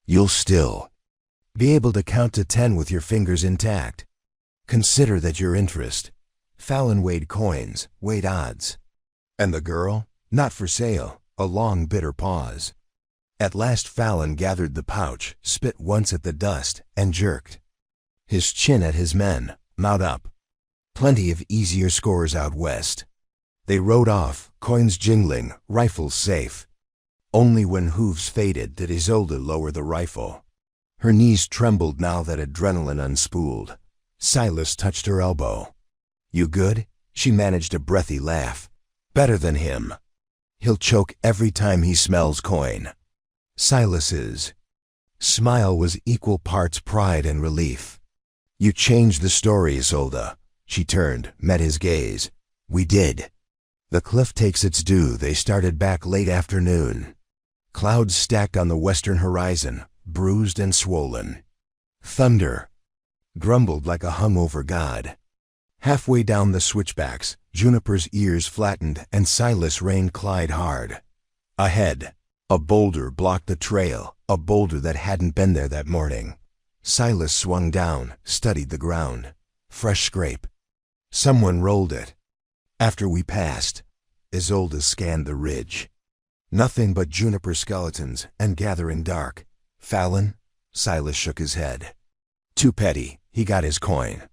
You'll still be able to count to 10 with your fingers intact. Consider that your interest. Fallon weighed coins, weighed odds. And the girl? Not for sale. A long, bitter pause. At last Fallon gathered the pouch, spit once at the dust, and jerked. His chin at his men. Mount up. Plenty of easier scores out west. They rode off, coins jingling, rifles safe. Only when hooves faded did Isolde lower the rifle. Her knees trembled now that adrenaline unspooled. Silas touched her elbow. You good? She managed a breathy laugh. Better than him. He'll choke every time he smells coin. Silas's smile was equal parts pride and relief. You changed the story, Isolde. She turned, met his gaze. We did. The cliff takes its due. They started back late afternoon. Clouds stacked on the western horizon, bruised and swollen. Thunder grumbled like a hungover god. Halfway down the switchbacks, Juniper's ears flattened and Silas reined Clyde hard. Ahead, a boulder blocked the trail, a boulder that hadn't been there that morning. Silas swung down, studied the ground. Fresh scrape. Someone rolled it. After we passed, Isolde scanned the ridge. Nothing but juniper skeletons and gathering dark. Fallon? Silas shook his head. Too petty. He got his coin.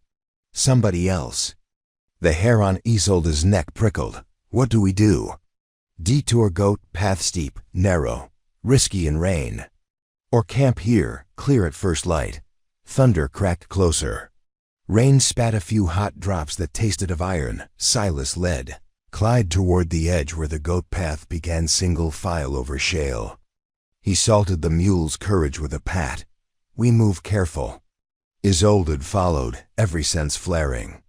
Somebody else. The hair on Isolde's neck prickled. What do we do? Detour goat, path steep, narrow, risky in rain. Or camp here, clear at first light. Thunder cracked closer. Rain spat a few hot drops that tasted of iron. Silas led Clyde toward the edge where the goat path began single file over shale. He salted the mule's courage with a pat. We move careful. Isolde followed, every sense flaring.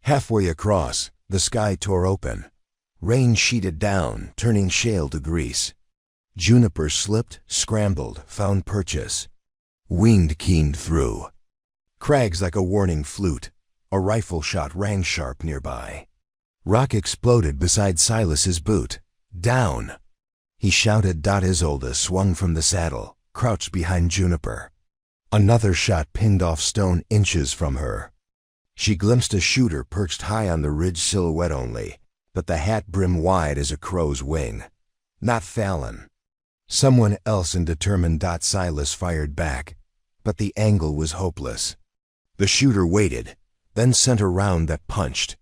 Halfway across, the sky tore open. Rain sheeted down, turning shale to grease. Juniper slipped, scrambled, found purchase. Wind keened through. Crags like a warning flute. A rifle shot rang sharp nearby. Rock exploded beside Silas's boot. Down! He shouted. Isolde swung from the saddle, crouched behind Juniper. Another shot pinged off stone inches from her. She glimpsed a shooter perched high on the ridge, silhouette only, but the hat brim wide as a crow's wing. Not Fallon. Someone else and determined. Silas fired back, but the angle was hopeless. The shooter waited, then sent a round that punched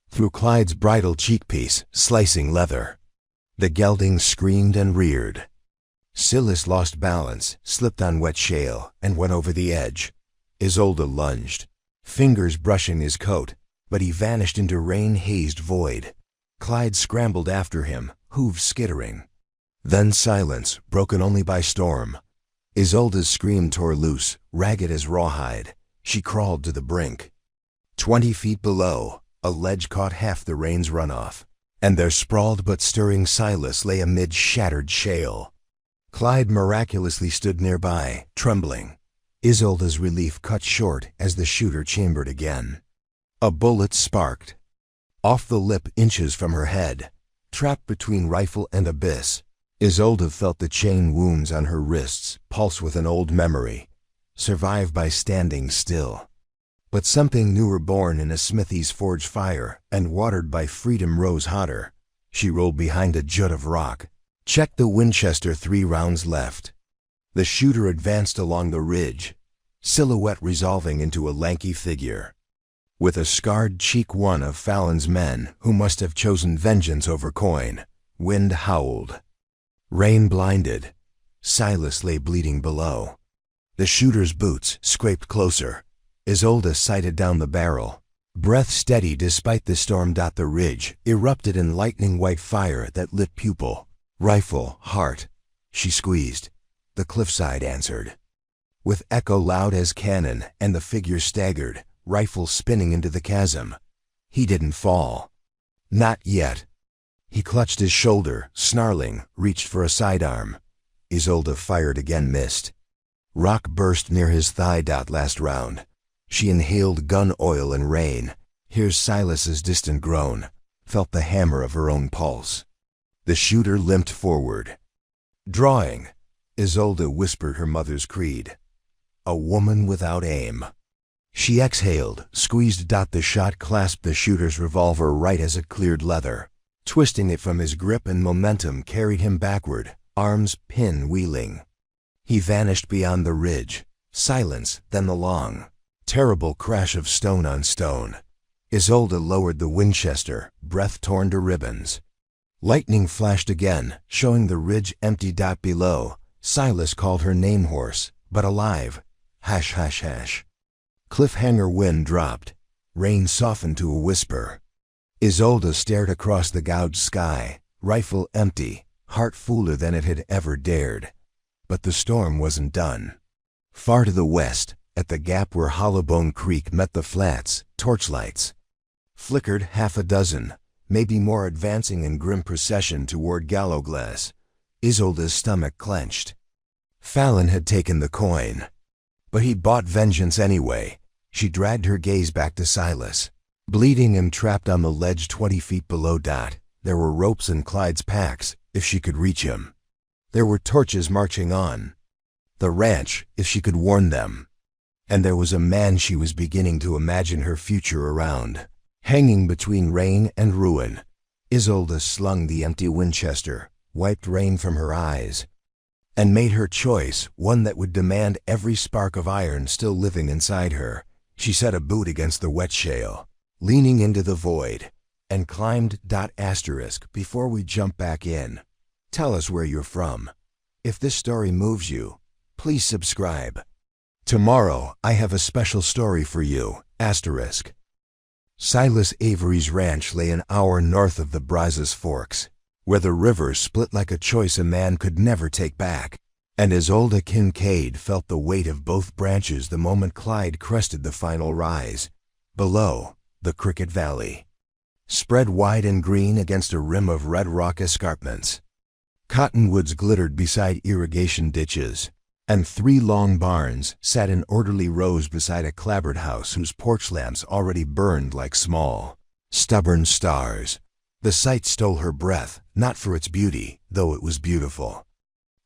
through Clyde's bridle cheekpiece, slicing leather. The gelding screamed and reared. Silas lost balance, slipped on wet shale, and went over the edge. Isolde lunged, fingers brushing his coat, but he vanished into rain-hazed void. Clyde scrambled after him, hooves skittering. Then silence, broken only by storm. Isolde's scream tore loose, ragged as rawhide. She crawled to the brink. 20 feet below, a ledge caught half the rain's runoff, and there sprawled but stirring Silas lay amid shattered shale. Clyde miraculously stood nearby, trembling. Isolde's relief cut short as the shooter chambered again. A bullet sparked. Off the lip inches from her head, trapped between rifle and abyss. Isolde felt the chain wounds on her wrists pulse with an old memory, survive by standing still. But something newer born in a smithy's forge fire and watered by freedom rose hotter. She rolled behind a jut of rock. Checked the Winchester, 3 rounds left. The shooter advanced along the ridge, silhouette resolving into a lanky figure. with a scarred cheek, one of Fallon's men, who must have chosen vengeance over coin. Wind howled. Rain blinded. Silas lay bleeding below. The shooter's boots scraped closer. Isolde sighted down the barrel. Breath steady despite the storm. The ridge erupted in lightning white fire that lit pupil, rifle, heart. She squeezed. The cliffside answered, with echo loud as cannon, and the figure staggered, rifle spinning into the chasm. He didn't fall. Not yet. He clutched his shoulder, snarling, reached for a sidearm. Isolde fired again, missed. Rock burst near his thigh. Last round. She inhaled gun oil and rain. Hears Silas's distant groan. Felt the hammer of her own pulse. The shooter limped forward. Drawing, Isolde whispered her mother's creed. A woman without aim. She exhaled, squeezed. The shot clasped the shooter's revolver right as it cleared leather, twisting it from his grip, and momentum carried him backward, arms pin-wheeling. He vanished beyond the ridge. Silence, then the long, terrible crash of stone on stone. Isolde lowered the Winchester, breath torn to ribbons. Lightning flashed again, showing the ridge empty. Below, Silas called her name, hoarse, but alive. Hash, hash, hash. Cliffhanger. Wind dropped. Rain softened to a whisper. Isolde stared across the gouged sky, rifle empty, heart fuller than it had ever dared. But the storm wasn't done. Far to the west, at the gap where Hollowbone Creek met the flats, torchlights flickered, half a dozen, maybe more, advancing in grim procession toward Gallowglass. Isolde's stomach clenched. Fallon had taken the coin, but he'd bought vengeance anyway. She dragged her gaze back to Silas, bleeding and trapped on the ledge 20 feet below. There were ropes in Clyde's packs, if she could reach him. There were torches marching on the ranch, if she could warn them. And there was a man she was beginning to imagine her future around, hanging between rain and ruin. Isolde slung the empty Winchester, wiped rain from her eyes, and made her choice, one that would demand every spark of iron still living inside her. She set a boot against the wet shale, leaning into the void, and climbed. Before we jump back in, tell us where you're from. If this story moves you, please subscribe. Tomorrow, I have a special story for you. Silas Avery's ranch lay an hour north of the Brazos Forks, where the river split like a choice a man could never take back. And Isolde Kincaid felt the weight of both branches the moment Clyde crested the final rise. Below, the Cricket Valley spread wide and green against a rim of red rock escarpments. Cottonwoods glittered beside irrigation ditches, and 3 long barns sat in orderly rows beside a clapboard house whose porch lamps already burned like small, stubborn stars. The sight stole her breath, not for its beauty, though it was beautiful,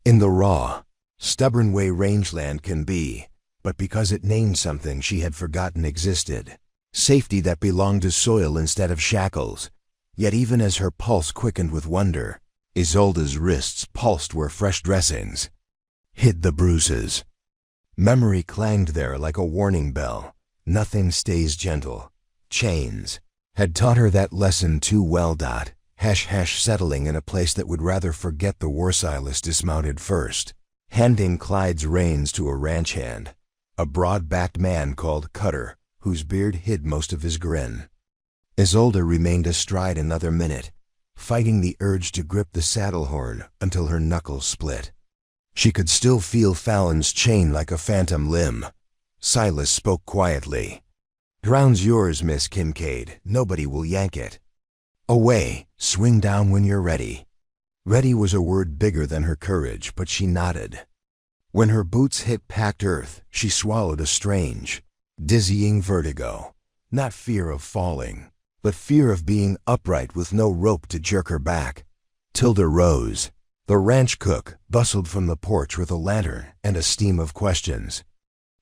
in the raw, stubborn way rangeland can be, but because it named something she had forgotten existed. Safety that belonged to soil instead of shackles. Yet even as her pulse quickened with wonder, Isolde's wrists pulsed where fresh dressings hid the bruises. Memory clanged there like a warning bell. Nothing stays gentle. Chains had taught her that lesson too well. Settling in a place that would rather forget the war. Silas dismounted first, handing Clyde's reins to a ranch hand, a broad-backed man called Cutter, whose beard hid most of his grin. Isolde remained astride another minute, fighting the urge to grip the saddle horn until her knuckles split. She could still feel Fallon's chain like a phantom limb. Silas spoke quietly. "Ground's yours, Miss Kincaid. Nobody will yank it. Away, swing down when you're ready." Ready was a word bigger than her courage, but she nodded. When her boots hit packed earth, she swallowed a strange, dizzying vertigo. Not fear of falling, but fear of being upright with no rope to jerk her back. Tilda rose. The ranch cook bustled from the porch with a lantern and a steam of questions.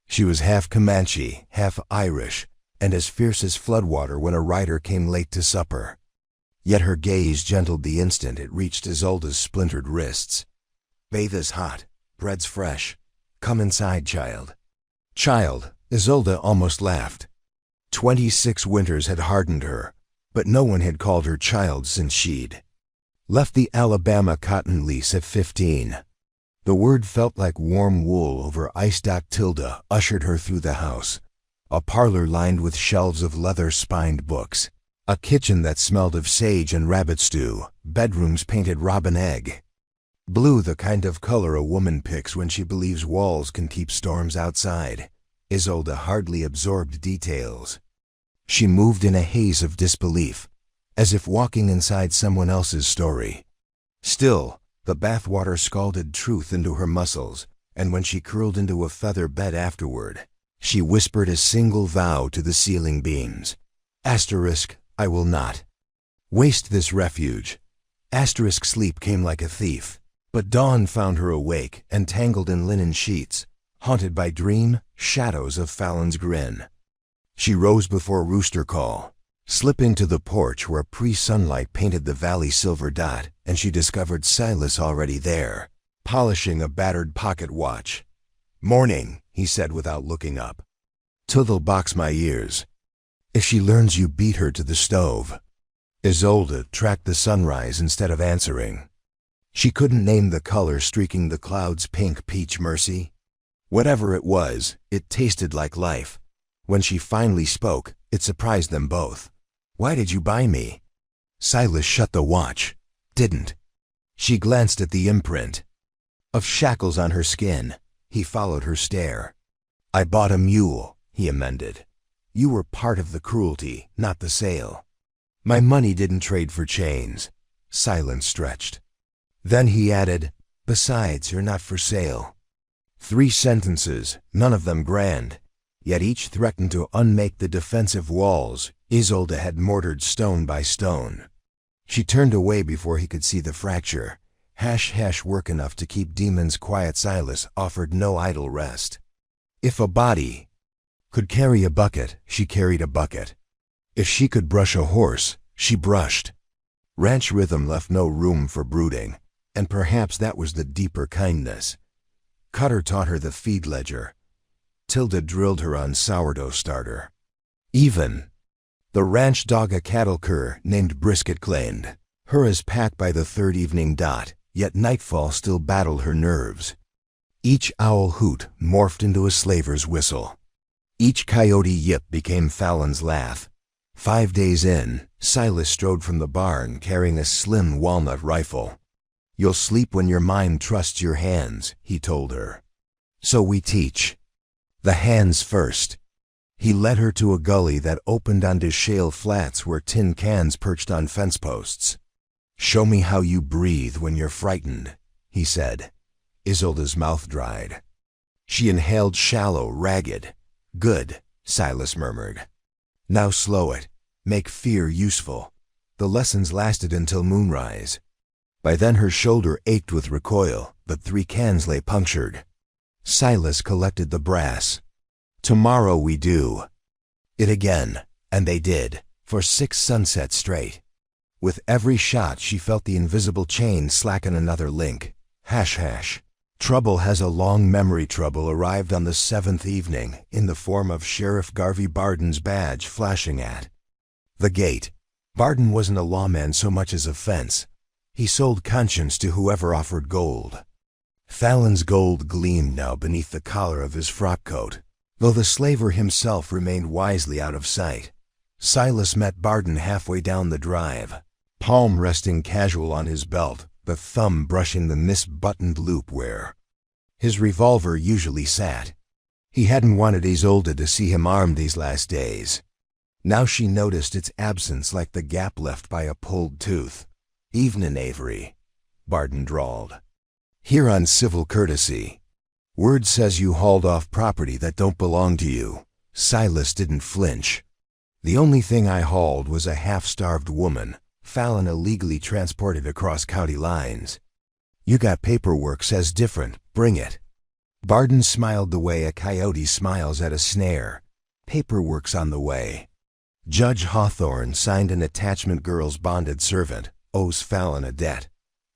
She was half Comanche, half Irish, and as fierce as floodwater when a rider came late to supper. Yet her gaze gentled the instant it reached Isolde's splintered wrists. "Bathe is hot. Bread's fresh. Come inside, child." Child, Isolde almost laughed. 26 winters had hardened her, but no one had called her child since she'd left the Alabama cotton lease at 15. The word felt like warm wool over ice. Tilda ushered her through the house, a parlor lined with shelves of leather-spined books, a kitchen that smelled of sage and rabbit stew, bedrooms painted robin egg blue, the kind of color a woman picks when she believes walls can keep storms outside. Isolde hardly absorbed details. She moved in a haze of disbelief, as if walking inside someone else's story. Still, the bathwater scalded truth into her muscles, and when she curled into a feather bed afterward, she whispered a single vow to the ceiling beams. I will not waste this refuge. Sleep came like a thief, but dawn found her awake and tangled in linen sheets, haunted by shadows of Fallon's grin. She rose before rooster call, slipping to the porch where pre-sunlight painted the valley silver dot, and she discovered Silas already there, polishing a battered pocket watch. "Morning," he said without looking up. "Till'll box my ears if she learns you beat her to the stove." Isolde tracked the sunrise instead of answering. She couldn't name the color streaking the clouds pink peach mercy. Whatever it was, it tasted like life. When she finally spoke, it surprised them both. "Why did you buy me?" Silas shut the watch. "Didn't." She glanced at the imprint of shackles on her skin. He followed her stare. "I bought a mule," he amended. "You were part of the cruelty, not the sale." "My money didn't trade for chains." Silence stretched. Then he added, "Besides, you're not for sale." 3 sentences, none of them grand, yet each threatened to unmake the defensive walls Isolde had mortared stone by stone. She turned away before he could see the fracture. Work enough to keep demons quiet. Silas offered no idle rest. If a body could carry a bucket, she carried a bucket. If she could brush a horse, she brushed. Ranch rhythm left no room for brooding, and perhaps that was the deeper kindness. Cutter taught her the feed ledger. Tilda drilled her on sourdough starter. Even the ranch dog, a cattle cur named Brisket, claimed her as packed by the 3rd evening dot, yet nightfall still battled her nerves. Each owl hoot morphed into a slaver's whistle. Each coyote yip became Fallon's laugh. 5 days in, Silas strode from the barn carrying a slim walnut rifle. "You'll sleep when your mind trusts your hands," he told her. "So we teach. The hands first." He led her to a gully that opened onto shale flats where tin cans perched on fence posts. "Show me how you breathe when you're frightened," he said. Isolde's mouth dried. She inhaled shallow, ragged. "Good," Silas murmured. "Now slow it. Make fear useful." The lessons lasted until moonrise. By then her shoulder ached with recoil, but 3 cans lay punctured. Silas collected the brass. "Tomorrow we do it again," and they did, for 6 sunsets straight. With every shot she felt the invisible chain slacken another link. Trouble has a long memory. Trouble arrived on the 7th evening, in the form of Sheriff Garvey Barden's badge flashing at the gate. Barden wasn't a lawman so much as a fence. He sold conscience to whoever offered gold. Fallon's gold gleamed now beneath the collar of his frock coat, though the slaver himself remained wisely out of sight. Silas met Barden halfway down the drive, palm resting casual on his belt, the thumb brushing the misbuttoned loop where his revolver usually sat. He hadn't wanted Isolde to see him armed these last days. Now she noticed its absence like the gap left by a pulled tooth. "Evenin', Avery," Barden drawled. "Here on civil courtesy. Word says you hauled off property that don't belong to you." Silas didn't flinch. "The only thing I hauled was a half-starved woman Fallon illegally transported across county lines. You got paperwork says different. Bring it." Barden smiled the way a coyote smiles at a snare. "Paperwork's on the way. Judge Hawthorne signed an attachment girl's bonded servant, owes Fallon a debt.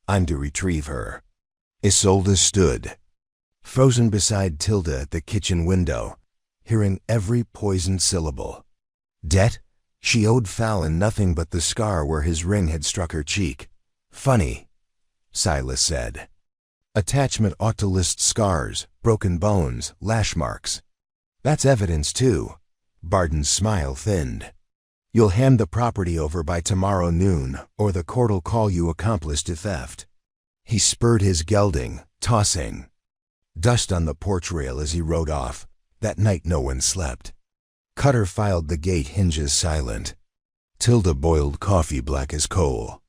I'm to retrieve her." Isolde stood, frozen beside Tilda at the kitchen window, hearing every poisoned syllable. Debt? She owed Fallon nothing but the scar where his ring had struck her cheek. Funny, Silas said. Attachment ought to list scars, broken bones, lash marks. That's evidence too. Barden's smile thinned. You'll hand the property over by tomorrow noon, or the court'll call you accomplice to theft. He spurred his gelding, tossing dust on the porch rail as he rode off. That night no one slept. Cutter filed the gate hinges silent. Tilda boiled coffee black as coal.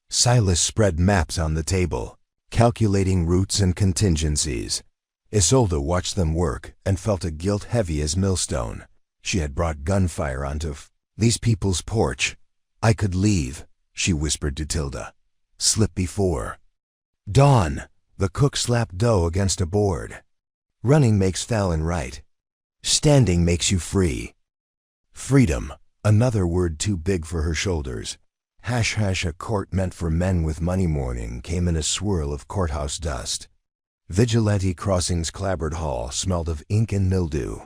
Silas spread maps on the table, calculating routes and contingencies. Isolde watched them work and felt a guilt heavy as millstone. She had brought gunfire onto these people's porch. I could leave, she whispered to Tilda. Slip before dawn. The cook slapped dough against a board. Running makes Fallon right. Standing makes you free. Freedom, another word too big for her shoulders. Hash hash, a court meant for men with money morning, came in a swirl of courthouse dust. Vigilante Crossing's clapboard hall smelled of ink and mildew.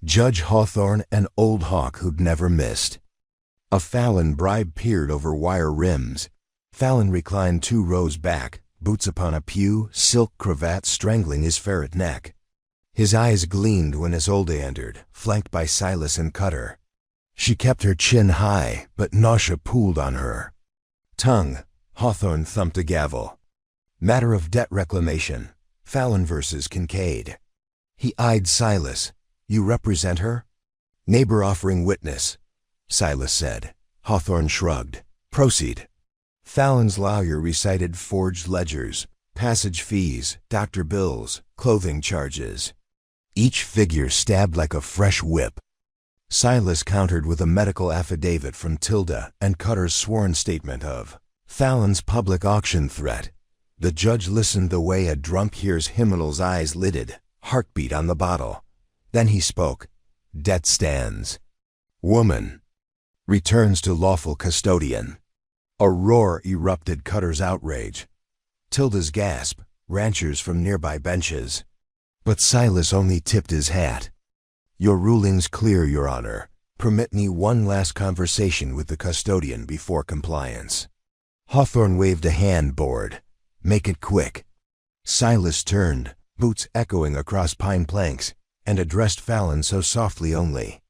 Judge Hawthorne, an old hawk who'd never missed. A Fallon bribe peered over wire rims. Fallon reclined 2 rows back, boots upon a pew, silk cravat strangling his ferret neck. His eyes gleamed when Isolde entered, flanked by Silas and Cutter. She kept her chin high, but nausea pooled on her tongue. Hawthorne thumped a gavel. Matter of debt reclamation. Fallon versus Kincaid. He eyed Silas. You represent her? Neighbor offering witness, Silas said. Hawthorne shrugged. Proceed. Fallon's lawyer recited forged ledgers, passage fees, doctor bills, clothing charges. Each figure stabbed like a fresh whip. Silas countered with a medical affidavit from Tilda and Cutter's sworn statement of Fallon's public auction threat. The judge listened the way a drunk hears Himmel's eyes lidded, heartbeat on the bottle. Then he spoke. Debt stands. Woman returns to lawful custodian. A roar erupted. Cutter's outrage. Tilda's gasp, ranchers from nearby benches. But Silas only tipped his hat. Your ruling's clear, Your Honor. Permit me one last conversation with the custodian before compliance. Hawthorne waved a hand board. Make it quick. Silas turned, boots echoing across pine planks, and addressed Fallon so softly only.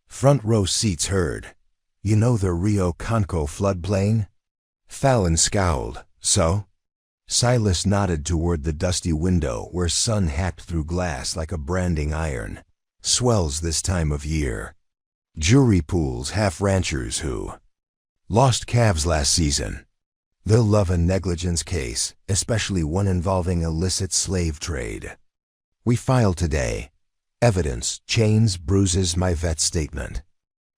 Front row seats heard. You know the Rio Conco floodplain? Fallon scowled. So? Silas nodded toward the dusty window where sun hacked through glass like a branding iron. Swells this time of year. Jury pools half ranchers who lost calves last season. They'll love a negligence case, especially one involving illicit slave trade. We filed today. Evidence, chains, bruises, my vet statement.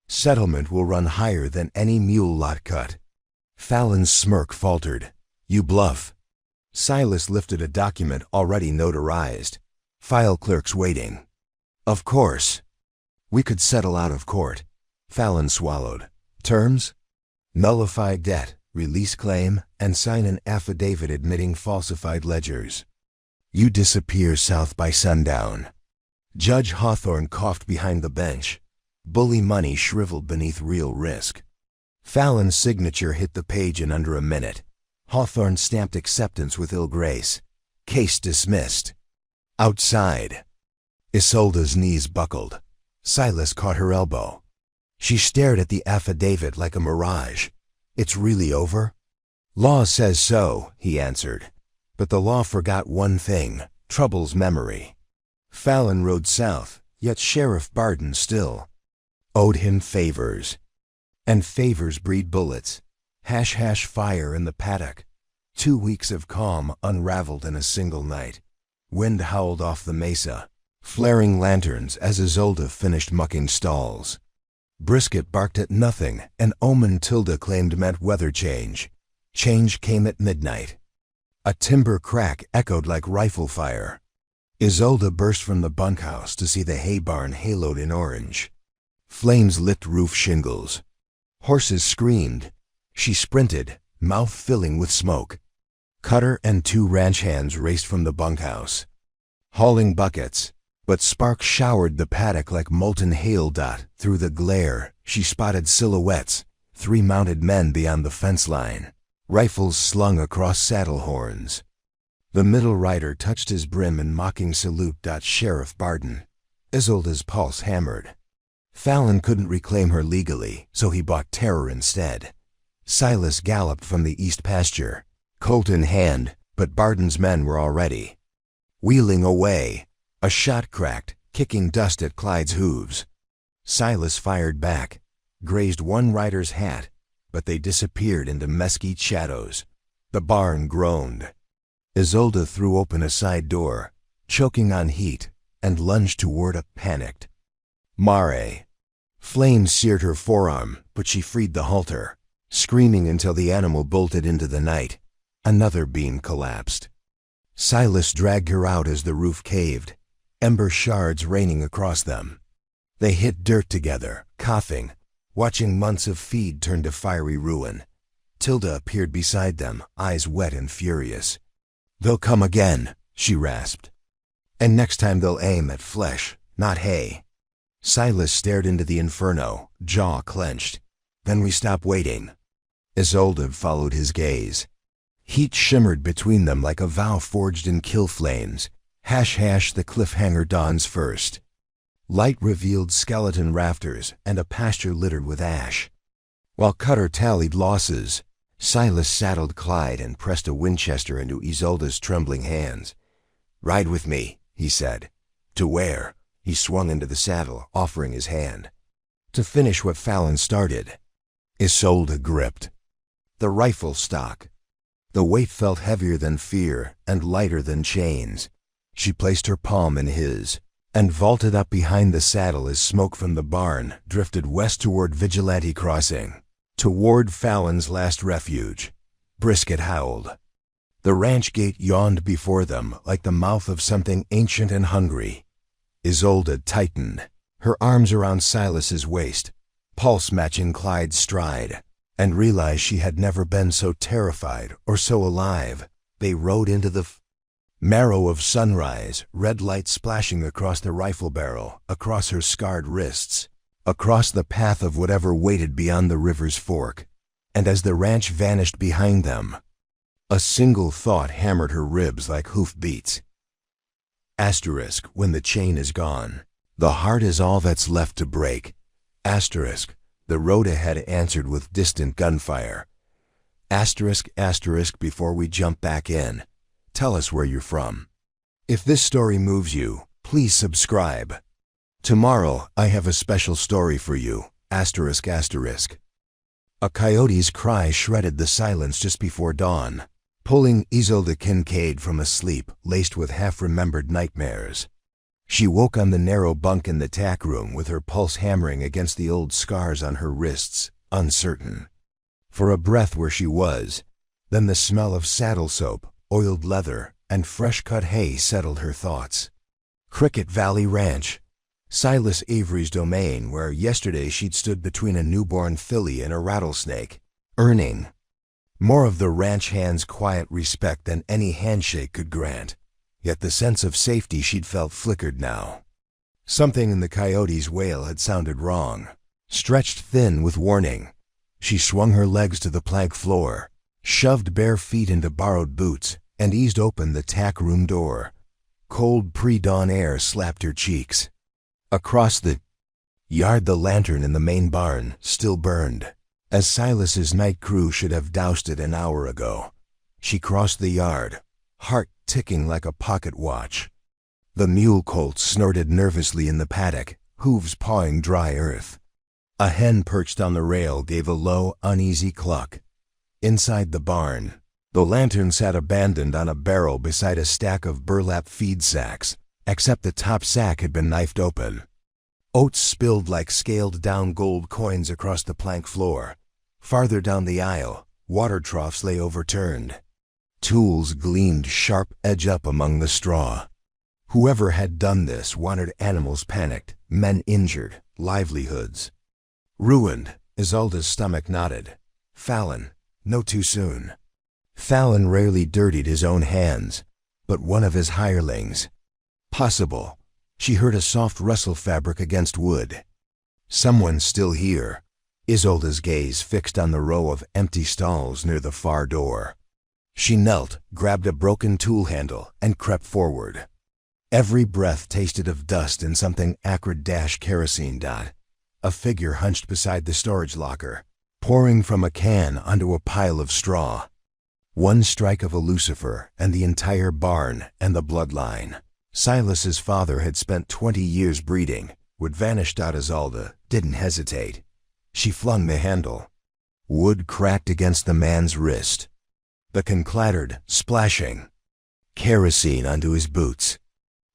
Settlement will run higher than any mule lot cut. Fallon's smirk faltered. You bluff. Silas lifted a document already notarized. File clerk's waiting. Of course. We could settle out of court. Fallon swallowed. Terms? Nullify debt, release claim, and sign an affidavit admitting falsified ledgers. You disappear south by sundown. Judge Hawthorne coughed behind the bench. Bully money shriveled beneath real risk. Fallon's signature hit the page in under a minute. Hawthorne stamped acceptance with ill grace. Case dismissed. Outside. Isolde's knees buckled. Silas caught her elbow. She stared at the affidavit like a mirage. It's really over? Law says so, he answered. But the law forgot one thing, trouble's memory. Fallon rode south, yet Sheriff Barden still owed him favors. And favors breed bullets. Hash hash fire in the paddock. 2 weeks of calm unraveled in a single night. Wind howled off the mesa, flaring lanterns as Isolde finished mucking stalls. Brisket barked at nothing, an omen Tilda claimed meant weather change. Change came at midnight. A timber crack echoed like rifle fire. Isolde burst from the bunkhouse to see the hay barn haloed in orange. Flames lit roof shingles. Horses screamed. She sprinted, mouth filling with smoke. Cutter and 2 ranch hands raced from the bunkhouse, hauling buckets, but sparks showered the paddock like molten hail. Through the glare, she spotted silhouettes, 3 mounted men beyond the fence line, rifles slung across saddle horns. The middle rider touched his brim in mocking salute. Sheriff Barden. Isolde's pulse hammered. Fallon couldn't reclaim her legally, so he bought terror instead. Silas galloped from the east pasture, Colt in hand, but Barden's men were already wheeling away. A shot cracked, kicking dust at Clyde's hooves. Silas fired back, grazed one rider's hat, but they disappeared into mesquite shadows. The barn groaned. Isolde threw open a side door, choking on heat, and lunged toward a panicked Mare. Flames seared her forearm, but she freed the halter, screaming until the animal bolted into the night. Another beam collapsed. Silas dragged her out as the roof caved, ember shards raining across them. They hit dirt together, coughing, watching months of feed turn to fiery ruin. Tilda appeared beside them, eyes wet and furious. "They'll come again," she rasped. "And next time they'll aim at flesh, not hay." Silas stared into the inferno, jaw clenched. "Then we stop waiting." Isolde followed his gaze. Heat shimmered between them like a vow forged in kill flames. Hash the cliffhanger dawns first. Light revealed skeleton rafters and a pasture littered with ash. While Cutter tallied losses, Silas saddled Clyde and pressed a Winchester into Isolde's trembling hands. "Ride with me," he said. "To where?" He swung into the saddle, offering his hand. "To finish what Fallon started." Isolde gripped the rifle stock. The weight felt heavier than fear and lighter than chains. She placed her palm in his and vaulted up behind the saddle as smoke from the barn drifted west toward Vigilante Crossing, toward Fallon's last refuge. Brisket howled. The ranch gate yawned before them like the mouth of something ancient and hungry. Isolde tightened, her arms around Silas's waist, pulse matching Clyde's stride, and realized she had never been so terrified or so alive. They rode into the marrow of sunrise, red light splashing across the rifle barrel, across her scarred wrists, across the path of whatever waited beyond the river's fork. And as the ranch vanished behind them, a single thought hammered her ribs like hoofbeats. Asterisk, when the chain is gone, the heart is all that's left to break. Asterisk, the road ahead answered with distant gunfire. Asterisk, before we jump back in, tell us where you're from. If this story moves you, please subscribe. Tomorrow, I have a special story for you. Asterisk. A coyote's cry shredded the silence just before dawn, pulling Isolde Kincaid from a sleep laced with half-remembered nightmares. She woke on the narrow bunk in the tack room with her pulse hammering against the old scars on her wrists, uncertain. For a breath where she was, then the smell of saddle soap, oiled leather, and fresh-cut hay settled her thoughts. Cricket Valley Ranch, Silas Avery's domain, where yesterday she'd stood between a newborn filly and a rattlesnake, earning more of the ranch hand's quiet respect than any handshake could grant. Yet the sense of safety she'd felt flickered now. Something in the coyote's wail had sounded wrong, stretched thin with warning. She swung her legs to the plank floor, shoved bare feet into borrowed boots, and eased open the tack room door. Cold pre-dawn air slapped her cheeks. Across the yard, the lantern in the main barn still burned, as Silas's night crew should have doused it an hour ago. She crossed the yard, heart ticking like a pocket watch. The mule colts snorted nervously in the paddock, hooves pawing dry earth. A hen perched on the rail gave a low, uneasy cluck. Inside the barn, the lantern sat abandoned on a barrel beside a stack of burlap feed sacks, except the top sack had been knifed open. Oats spilled like scaled-down gold coins across the plank floor. Farther down the aisle, water troughs lay overturned. Tools gleamed sharp edge-up among the straw. Whoever had done this wanted animals panicked, men injured, livelihoods ruined. Isolde's stomach knotted. Fallon, no too soon. Fallon rarely dirtied his own hands, but one of his hirelings. Possible. She heard a soft rustle fabric against wood. Someone's still here. Isolde's gaze fixed on the row of empty stalls near the far door. She knelt, grabbed a broken tool handle, and crept forward. Every breath tasted of dust and something acrid kerosene. A figure hunched beside the storage locker, pouring from a can onto a pile of straw. One strike of a lucifer, and the entire barn and the bloodline. Silas's father had spent 20 years breeding. Would vanish. Isolde didn't hesitate. She flung the handle. Wood cracked against the man's wrist. The can clattered, splashing. Kerosene onto his boots.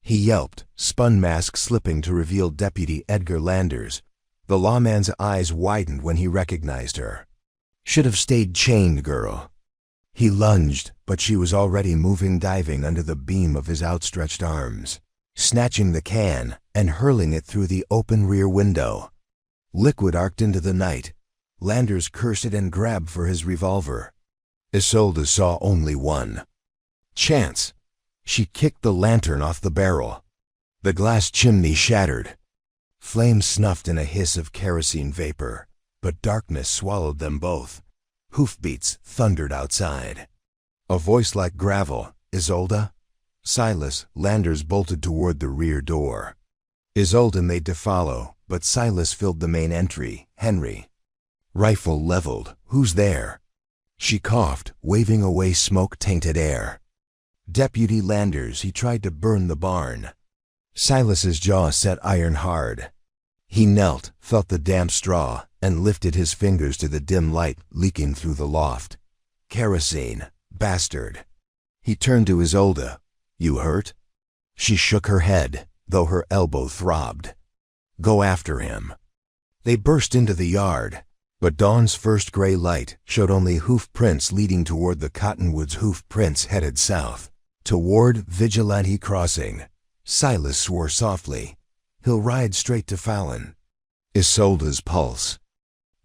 He yelped, spun mask slipping to reveal Deputy Edgar Landers. The lawman's eyes widened when he recognized her. Should have stayed chained, girl. He lunged, but she was already moving, diving under the beam of his outstretched arms, snatching the can and hurling it through the open rear window. Liquid arced into the night. Landers cursed and grabbed for his revolver. Isolde saw only one chance. She kicked the lantern off the barrel. The glass chimney shattered. Flames snuffed in a hiss of kerosene vapor, but darkness swallowed them both. Hoofbeats thundered outside. A voice like gravel. Isolde? Silas. Landers bolted toward the rear door. Isolde made to follow, but Silas filled the main entry. Henry. Rifle leveled. Who's there? She coughed, waving away smoke-tainted air. Deputy Landers. He tried to burn the barn. Silas's jaw set iron hard. He knelt, felt the damp straw, and lifted his fingers to the dim light leaking through the loft. Kerosene. Bastard. He turned to Isolde. You hurt? She shook her head, though her elbow throbbed. Go after him. They burst into the yard, but dawn's first gray light showed only hoof prints leading toward the cottonwoods. Hoof prints headed south, toward Vigilante Crossing. Silas swore softly. He'll ride straight to Fallon. Isolde's pulse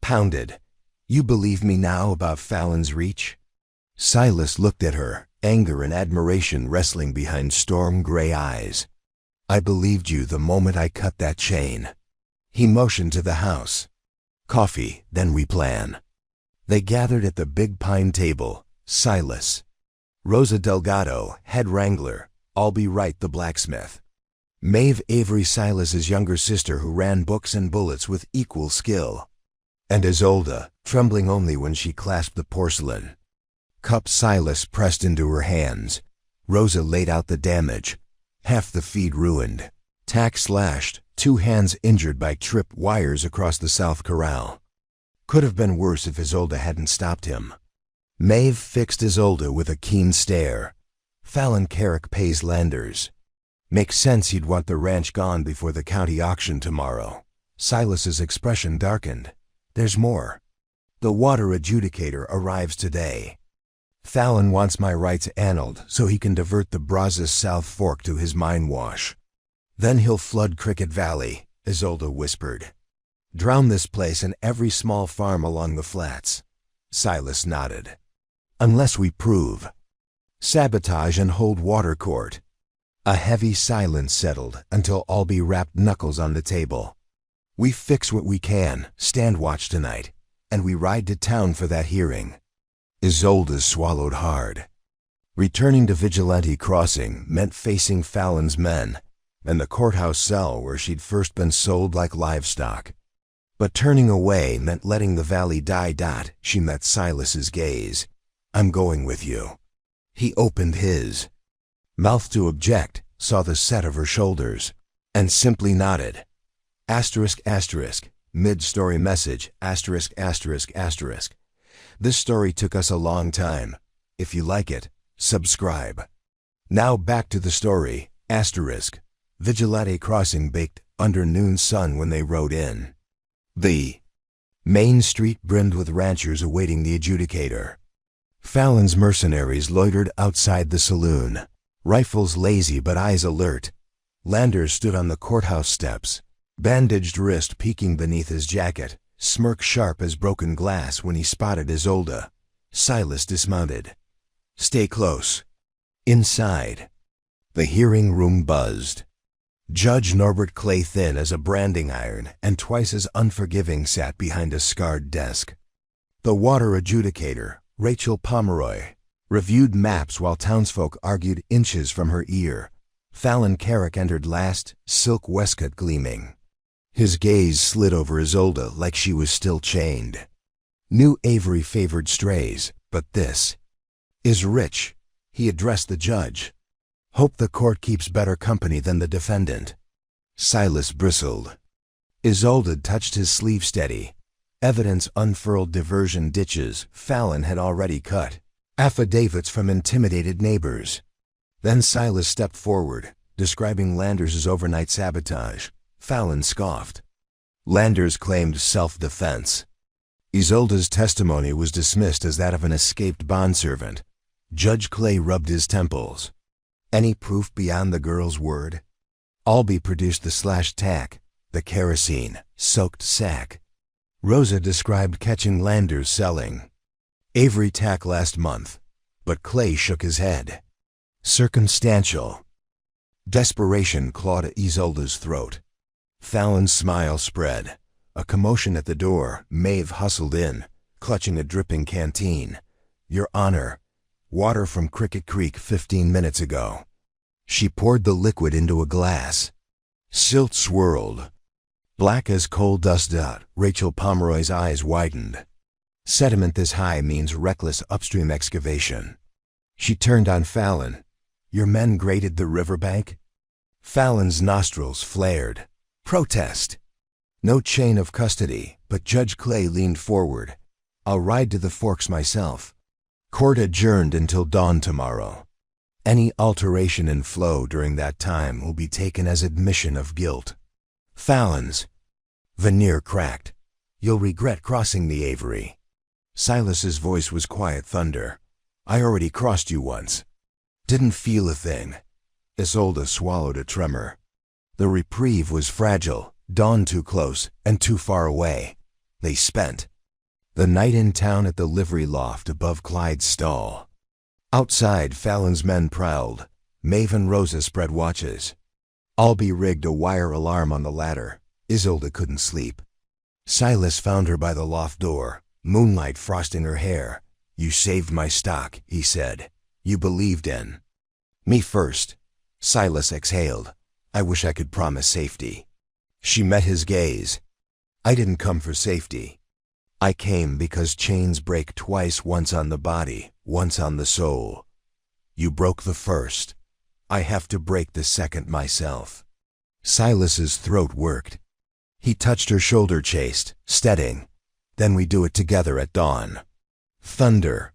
pounded. You believe me now about Fallon's reach? Silas looked at her, anger and admiration wrestling behind storm-gray eyes. I believed you the moment I cut that chain. He motioned to the house. Coffee, then we plan. They gathered at the big pine table. Silas, Rosa Delgado, head wrangler, Albie Wright the blacksmith, Maeve Avery, Silas's younger sister who ran books and bullets with equal skill, and Isolde, trembling only when she clasped the porcelain cup Silas pressed into her hands. Rosa laid out the damage. Half the feed ruined. Tack slashed, 2 hands injured by tripped wires across the south corral. Could have been worse if Isolde hadn't stopped him. Maeve fixed Isolde with a keen stare. Fallon Carrick pays Landers. Makes sense he'd want the ranch gone before the county auction tomorrow. Silas's expression darkened. There's more. The water adjudicator arrives today. Fallon wants my rights annulled so he can divert the Brazos South Fork to his mine wash. Then he'll flood Cricket Valley, Isolde whispered. Drown this place and every small farm along the flats. Silas nodded. Unless we prove. Sabotage and hold water court. A heavy silence settled until Albie rapped knuckles on the table. We fix what we can, stand watch tonight, and we ride to town for that hearing. Isolde swallowed hard. Returning to Vigilante Crossing meant facing Fallon's men and the courthouse cell where she'd first been sold like livestock. But turning away meant letting the valley die. She met Silas's gaze. I'm going with you. He opened his mouth to object, saw the set of her shoulders, and simply nodded. Asterisk, asterisk, mid-story message, asterisk, asterisk, asterisk. This story took us a long time. If you like it, subscribe. Now back to the story, asterisk. Vigilante Crossing baked under noon sun when they rode in. The main street brimmed with ranchers awaiting the adjudicator. Fallon's mercenaries loitered outside the saloon, rifles lazy but eyes alert. Landers stood on the courthouse steps, bandaged wrist peeking beneath his jacket, smirk sharp as broken glass when he spotted Isolde. Silas dismounted. Stay close. Inside. The hearing room buzzed. Judge Norbert Clay, thin as a branding iron and twice as unforgiving, sat behind a scarred desk. The water adjudicator, Rachel Pomeroy, reviewed maps while townsfolk argued inches from her ear. Fallon Carrick entered last, silk waistcoat gleaming. His gaze slid over Isolde like she was still chained. New Avery favored strays, but this is rich, he addressed the judge. Hope the court keeps better company than the defendant. Silas bristled. Isolde touched his sleeve steady. Evidence unfurled diversion ditches Fallon had already cut. Affidavits from intimidated neighbors. Then Silas stepped forward, describing Landers's overnight sabotage. Fallon scoffed. Landers claimed self-defense. Isolde's testimony was dismissed as that of an escaped bondservant. Judge Clay rubbed his temples. Any proof beyond the girl's word? Albee produced the slashed tack, the kerosene-soaked sack. Rosa described catching Landers selling Avery tack last month, but Clay shook his head. Circumstantial. Desperation clawed at Isolde's throat. Fallon's smile spread. A commotion at the door. Maeve hustled in, clutching a dripping canteen. Your Honor, water from Cricket Creek 15 minutes ago. She poured the liquid into a glass. Silt swirled. Black as coal dust. Rachel Pomeroy's eyes widened. Sediment this high means reckless upstream excavation. She turned on Fallon. Your men graded the riverbank? Fallon's nostrils flared. Protest. No chain of custody, but Judge Clay leaned forward. I'll ride to the Forks myself. Court adjourned until dawn tomorrow. Any alteration in flow during that time will be taken as admission of guilt. Fallon's veneer cracked. You'll regret crossing the Avery. Silas's voice was quiet thunder. I already crossed you once. Didn't feel a thing. Isolde swallowed a tremor. The reprieve was fragile, dawn too close and too far away. They spent the night in town at the livery loft above Clyde's stall. Outside, Fallon's men prowled. Maeve and Rosa spread watches. Albee rigged a wire alarm on the ladder. Isolde couldn't sleep. Silas found her by the loft door, moonlight frosting her hair. You saved my stock, he said. You believed in me first. Silas exhaled. I wish I could promise safety. She met his gaze. I didn't come for safety. I came because chains break twice, once on the body, once on the soul. You broke the first. I have to break the second myself. Silas's throat worked. He touched her shoulder, chased, steadying. Then we do it together at dawn. Thunder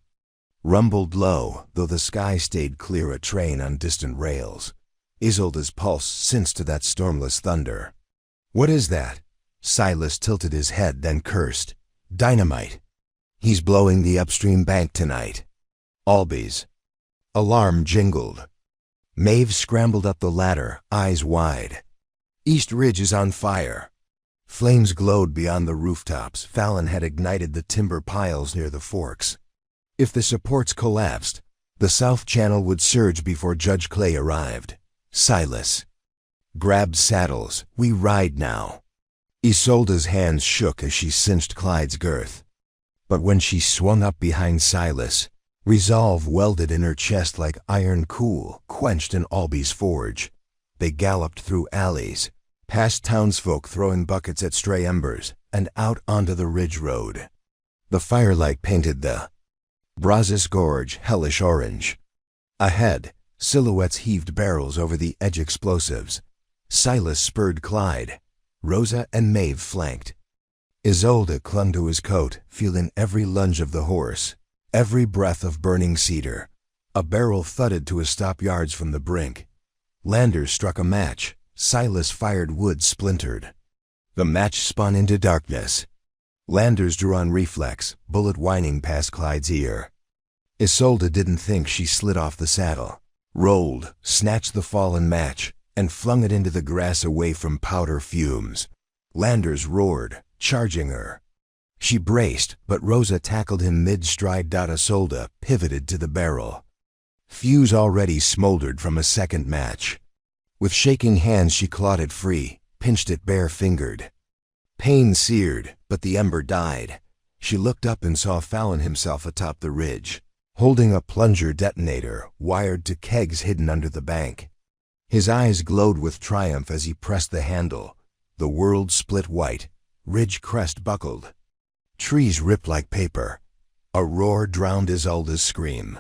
rumbled low, though the sky stayed clear, a train on distant rails. Isolde's pulse sensed to that stormless thunder. What is that? Silas tilted his head, then cursed. Dynamite. He's blowing the upstream bank tonight. Albee's alarm jingled. Maeve scrambled up the ladder, eyes wide. East Ridge is on fire. Flames glowed beyond the rooftops. Fallon had ignited the timber piles near the Forks. If the supports collapsed, the South Channel would surge before Judge Clay arrived. Silas grabbed saddles. We ride now. Isolde's hands shook as she cinched Clyde's girth. But when she swung up behind Silas, resolve welded in her chest like iron cool quenched in Albee's forge. They galloped through alleys, past townsfolk throwing buckets at stray embers, and out onto the ridge road. The firelight painted the Brazos Gorge hellish orange. Ahead, silhouettes heaved barrels over the edge explosives. Silas spurred Clyde. Rosa and Maeve flanked. Isolde clung to his coat, feeling every lunge of the horse, every breath of burning cedar. A barrel thudded to a stop yards from the brink. Landers struck a match. Silas fired, wood splintered. The match spun into darkness. Landers drew on reflex, bullet whining past Clyde's ear. Isolde didn't think. She slid off the saddle, rolled, snatched the fallen match, and flung it into the grass away from powder fumes. Landers roared, charging her. She braced, but Rosa tackled him mid-stride. Isolde pivoted to the barrel. Fuse already smoldered from a second match. With shaking hands she clawed it free, pinched it bare-fingered. Pain seared, but the ember died. She looked up and saw Fallon himself atop the ridge, holding a plunger detonator wired to kegs hidden under the bank. His eyes glowed with triumph as he pressed the handle. The world split white, ridge crest buckled. Trees ripped like paper. A roar drowned Isolde's scream.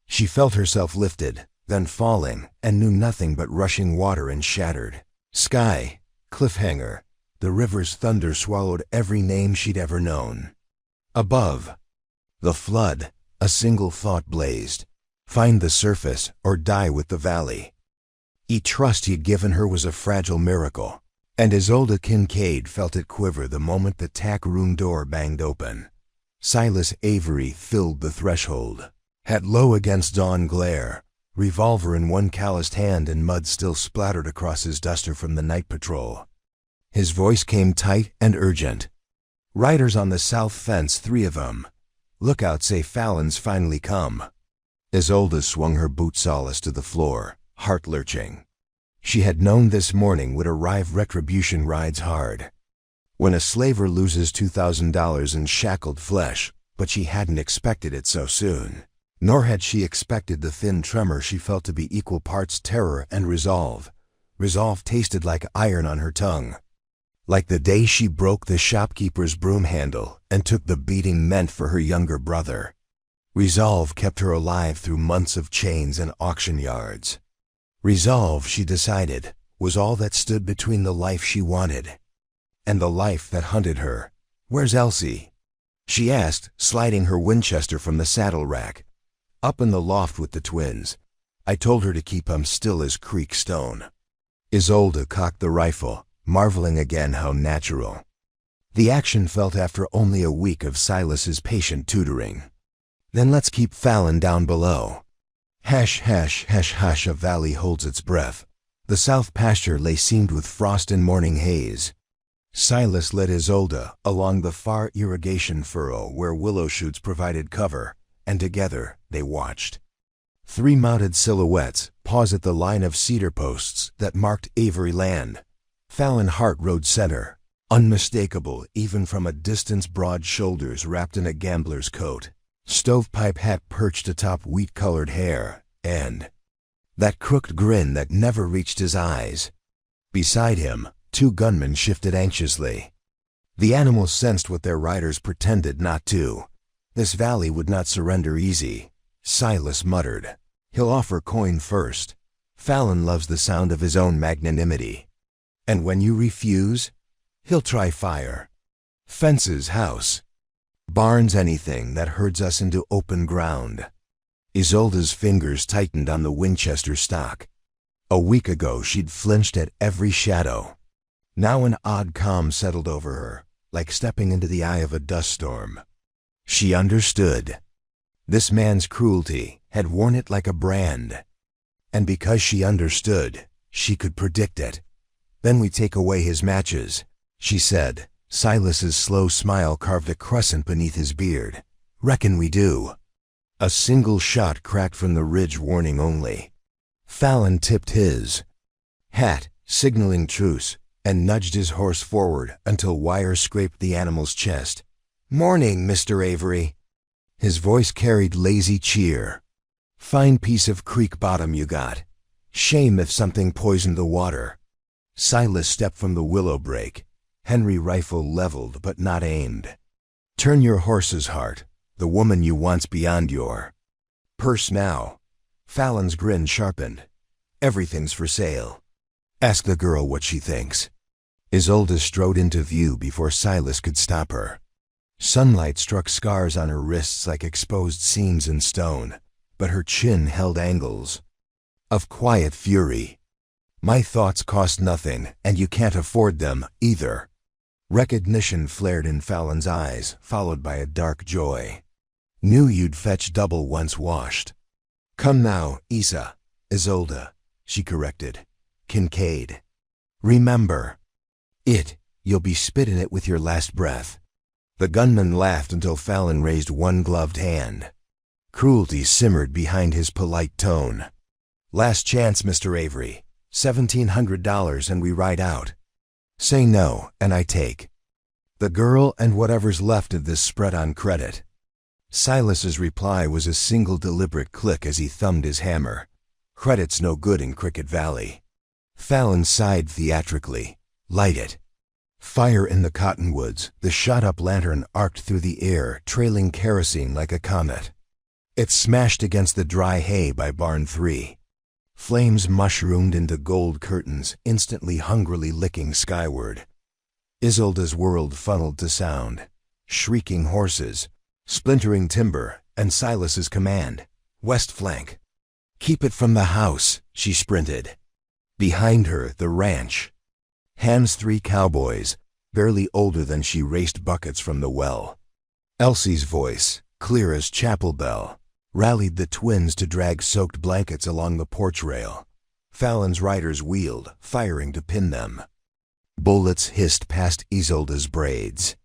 She felt herself lifted, then falling, and knew nothing but rushing water and shattered sky, cliffhanger. The river's thunder swallowed every name she'd ever known. Above, the flood, a single thought blazed: find the surface or die with the valley. Each trust he'd given her was a fragile miracle, and Isolde Kincaid felt it quiver the moment the tack room door banged open. Silas Avery filled the threshold, hat low against dawn glare, revolver in one calloused hand and mud still splattered across his duster from the night patrol. His voice came tight and urgent. "Riders on the south fence, 3 of 'em. Lookout say Fallon's finally come." Isolde swung her boot solace to the floor, heart lurching. She had known this morning would arrive. Retribution rides hard when a slaver loses $2,000 in shackled flesh, but she hadn't expected it so soon. Nor had she expected the thin tremor she felt to be equal parts terror and resolve. Resolve tasted like iron on her tongue, like the day she broke the shopkeeper's broom handle and took the beating meant for her younger brother. Resolve kept her alive through months of chains and auction yards. Resolve, she decided, was all that stood between the life she wanted and the life that hunted her. "Where's Elsie?" she asked, sliding her Winchester from the saddle rack. "Up in the loft with the twins. I told her to keep 'em still as creek stone." Isolde cocked the rifle, marveling again how natural the action felt after only a week of Silas's patient tutoring. "Then let's keep Fallon down below." Hash, hash, hash, hash. A valley holds its breath. The south pasture lay seamed with frost and morning haze. Silas led Isolde along the far irrigation furrow where willow shoots provided cover, and together they watched. 3 mounted silhouettes pause at the line of cedar posts that marked Avery land. Fallon Hart rode center, unmistakable even from a distance, broad shoulders wrapped in a gambler's coat, stovepipe hat perched atop wheat-colored hair, and that crooked grin that never reached his eyes. Beside him, 2 gunmen shifted anxiously. The animals sensed what their riders pretended not to. This valley would not surrender easy. Silas muttered, "He'll offer coin first. Fallon loves the sound of his own magnanimity. And when you refuse, he'll try fire. Fences, house, barns, anything that herds us into open ground." Isolde's fingers tightened on the Winchester stock. A week ago she'd flinched at every shadow. Now an odd calm settled over her, like stepping into the eye of a dust storm. She understood. This man's cruelty had worn it like a brand. And because she understood, she could predict it. "Then we take away his matches," she said. Silas's slow smile carved a crescent beneath his beard. "Reckon we do." A single shot cracked from the ridge, warning only. Fallon tipped his hat, signaling truce, and nudged his horse forward until wire scraped the animal's chest. "Morning, Mr. Avery." His voice carried lazy cheer. "Fine piece of creek bottom you got. Shame if something poisoned the water." Silas stepped from the willow brake, Henry rifle leveled but not aimed. "Turn your horse's heart. The woman you want's beyond your purse now." Fallon's grin sharpened. "Everything's for sale. Ask the girl what she thinks." Isolde strode into view before Silas could stop her. Sunlight struck scars on her wrists like exposed seams in stone, but her chin held angles of quiet fury. "My thoughts cost nothing, and you can't afford them, either." Recognition flared in Fallon's eyes, followed by a dark joy. "Knew you'd fetch double once washed." "Come now, Isolde," she corrected. "Kincaid. Remember it. You'll be spittin' it with your last breath." The gunman laughed until Fallon raised one gloved hand. Cruelty simmered behind his polite tone. "Last chance, Mr. Avery. $1,700 and we ride out. Say no, and I take the girl and whatever's left of this spread on credit. Silas's reply was a single deliberate click as he thumbed his hammer. Credit's no good in Cricket Valley. Fallon sighed theatrically. Light it. Fire in the cottonwoods. The shot-up lantern arced through the air, trailing kerosene like a comet. It smashed against the dry hay by Barn 3. Flames mushroomed into gold curtains, instantly hungrily licking skyward. Isolde's world funneled to sound. Shrieking horses, splintering timber, and Silas's command. West flank. Keep it from the house, she sprinted. Behind her, the ranch. Ham's 3 cowboys, barely older than she, raced buckets from the well. Elsie's voice, clear as chapel bell, rallied the twins to drag soaked blankets along the porch rail. Fallon's riders wheeled, firing to pin them. Bullets hissed past Isolde's braids.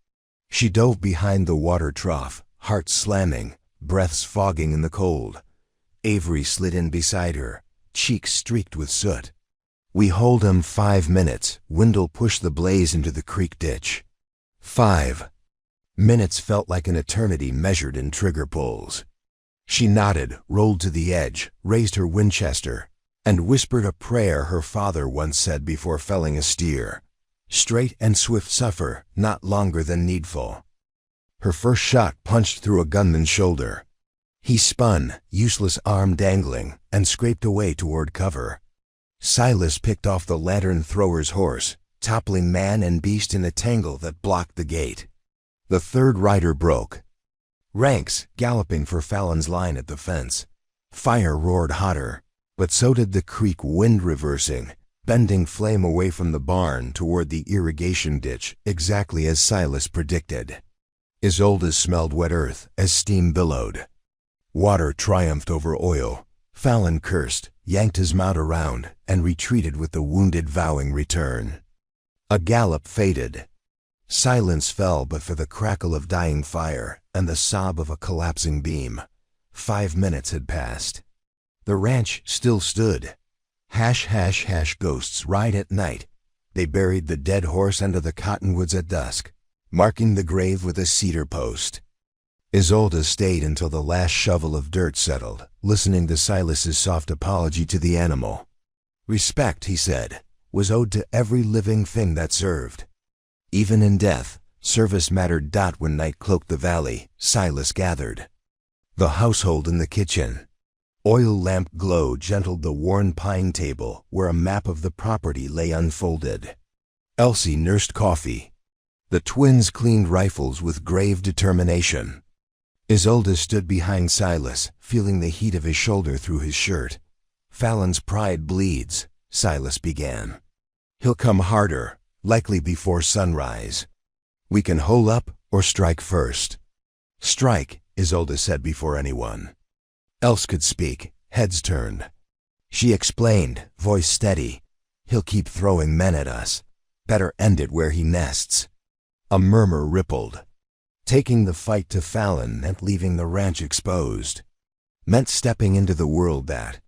She dove behind the water trough, heart slamming, breaths fogging in the cold. Avery slid in beside her, cheeks streaked with soot. We hold 'em 5 minutes. Wendell pushed the blaze into the creek ditch. 5 minutes felt like an eternity measured in trigger pulls. She nodded, rolled to the edge, raised her Winchester, and whispered a prayer her father once said before felling a steer. Straight and swift suffer, not longer than needful. Her first shot punched through a gunman's shoulder. He spun, useless arm dangling, and scraped away toward cover. Silas picked off the lantern thrower's horse, toppling man and beast in a tangle that blocked the gate. The third rider broke. Ranks, galloping for Fallon's line at the fence. Fire roared hotter, but so did the creek, wind reversing, bending flame away from the barn toward the irrigation ditch, exactly as Silas predicted. Isolde smelled wet earth as steam billowed. Water triumphed over oil. Fallon cursed, yanked his mount around, and retreated with the wounded vowing return. A gallop faded. Silence fell but for the crackle of dying fire and the sob of a collapsing beam. 5 minutes had passed. The ranch still stood. Hash, hash, hash, ghosts ride at night. They buried the dead horse under the cottonwoods at dusk, marking the grave with a cedar post. Isolde stayed until the last shovel of dirt settled, listening to Silas's soft apology to the animal. Respect, he said, was owed to every living thing that served. Even in death, service mattered. When night cloaked the valley, Silas gathered. The household in the kitchen. Oil lamp glow gentled the worn pine table where a map of the property lay unfolded. Elsie nursed coffee. The twins cleaned rifles with grave determination. Isolde stood behind Silas, feeling the heat of his shoulder through his shirt. Fallon's pride bleeds, Silas began. He'll come harder, likely before sunrise. We can hole up or strike first. Strike, Isolde said before anyone else could speak. Heads turned. She explained, voice steady. He'll keep throwing men at us. Better end it where he nests. A murmur rippled. Taking the fight to Fallon meant leaving the ranch exposed. Meant stepping into the world that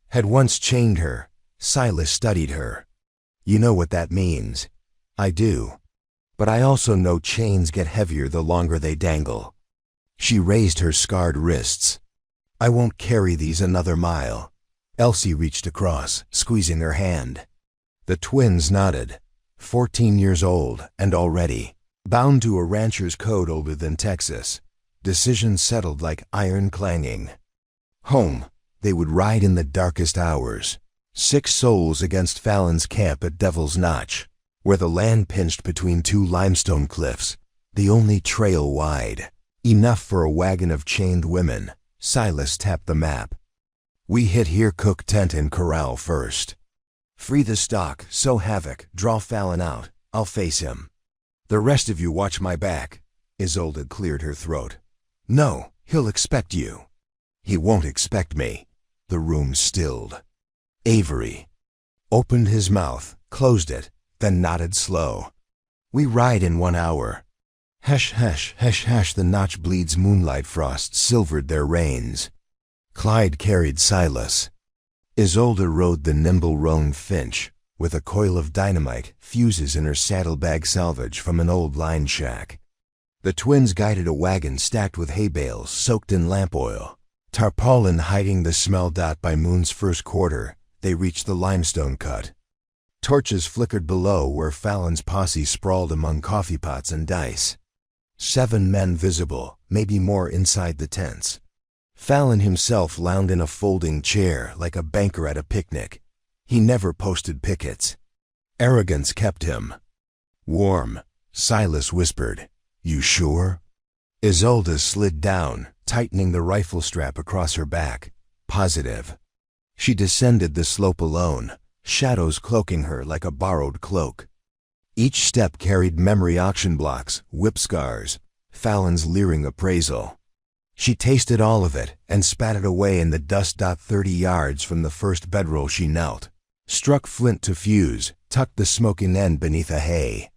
had once chained her. Silas studied her. You know what that means. I do. But I also know chains get heavier the longer they dangle. She raised her scarred wrists. I won't carry these another mile. Elsie reached across, squeezing her hand. The twins nodded. 14 years old, and already bound to a rancher's code older than Texas. Decision settled like iron clanging. Home, they would ride in the darkest hours. 6 souls against Fallon's camp at Devil's Notch, where the land pinched between 2 limestone cliffs, the only trail wide. Enough for a wagon of chained women. Silas tapped the map. We hit here, cook tent and corral first. Free the stock, sow havoc, draw Fallon out. I'll face him. The rest of you watch my back. Isolde cleared her throat. No, he'll expect you. He won't expect me. The room stilled. Avery opened his mouth, closed it, then nodded slow. We ride in 1 hour. Hush, hush, hush, hush. The Notch Bleed's moonlight frost silvered their reins. Clyde carried Silas. Isolde rode the nimble roan Finch, with a coil of dynamite fuses in her saddlebag salvage from an old line shack. The twins guided a wagon stacked with hay bales soaked in lamp oil. Tarpaulin hiding the smell. By moon's first quarter, they reached the limestone cut. Torches flickered below where Fallon's posse sprawled among coffee pots and dice. 7 men visible, maybe more inside the tents. Fallon himself lounged in a folding chair like a banker at a picnic. He never posted pickets. Arrogance kept him warm. Silas whispered, "You sure?" Isolde slid down, tightening the rifle strap across her back. Positive. She descended the slope alone, shadows cloaking her like a borrowed cloak. Each step carried memory auction blocks, whip scars, Fallon's leering appraisal. She tasted all of it and spat it away in the dust. 30 yards from the first bedroll she knelt, struck flint to fuse, tucked the smoking end beneath a hay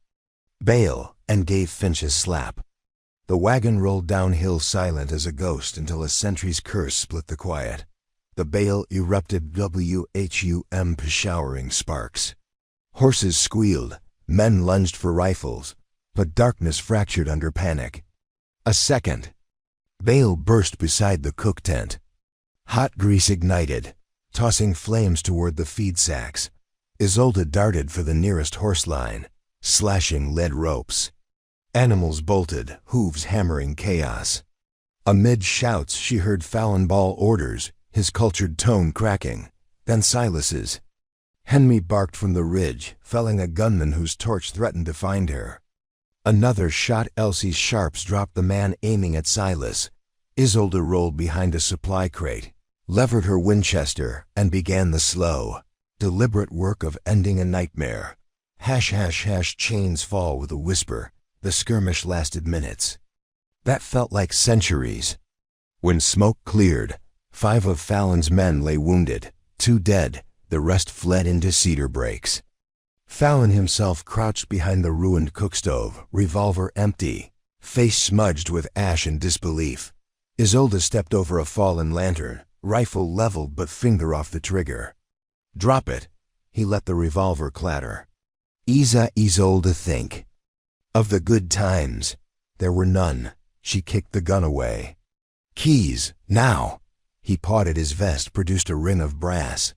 bale, and gave Finch a slap. The wagon rolled downhill silent as a ghost until a sentry's curse split the quiet. The bale erupted WHUM, showering sparks. Horses squealed, men lunged for rifles, but darkness fractured under panic. A second. Bale burst beside the cook tent. Hot grease ignited, tossing flames toward the feed sacks. Isolde darted for the nearest horse line, slashing lead ropes. Animals bolted, hooves hammering chaos. Amid shouts she heard Fallon bawl orders, his cultured tone cracking, then Silas's. Henry barked from the ridge, felling a gunman whose torch threatened to find her. Another shot. Elsie's sharps dropped the man aiming at Silas. Isolde rolled behind a supply crate, levered her Winchester, and began the slow, deliberate work of ending a nightmare. Hash, hash, hash. Chains fall with a whisper. The skirmish lasted minutes. That felt like centuries. When smoke cleared, 5 of Fallon's men lay wounded, 2 dead, the rest fled into cedar breaks. Fallon himself crouched behind the ruined cookstove, revolver empty, face smudged with ash and disbelief. Isolde stepped over a fallen lantern, rifle leveled but finger off the trigger. "Drop it." He let the revolver clatter. Isolde think. Of the good times, there were none. She kicked the gun away. "Keys, now!" He pawed at his vest, produced a ring of brass.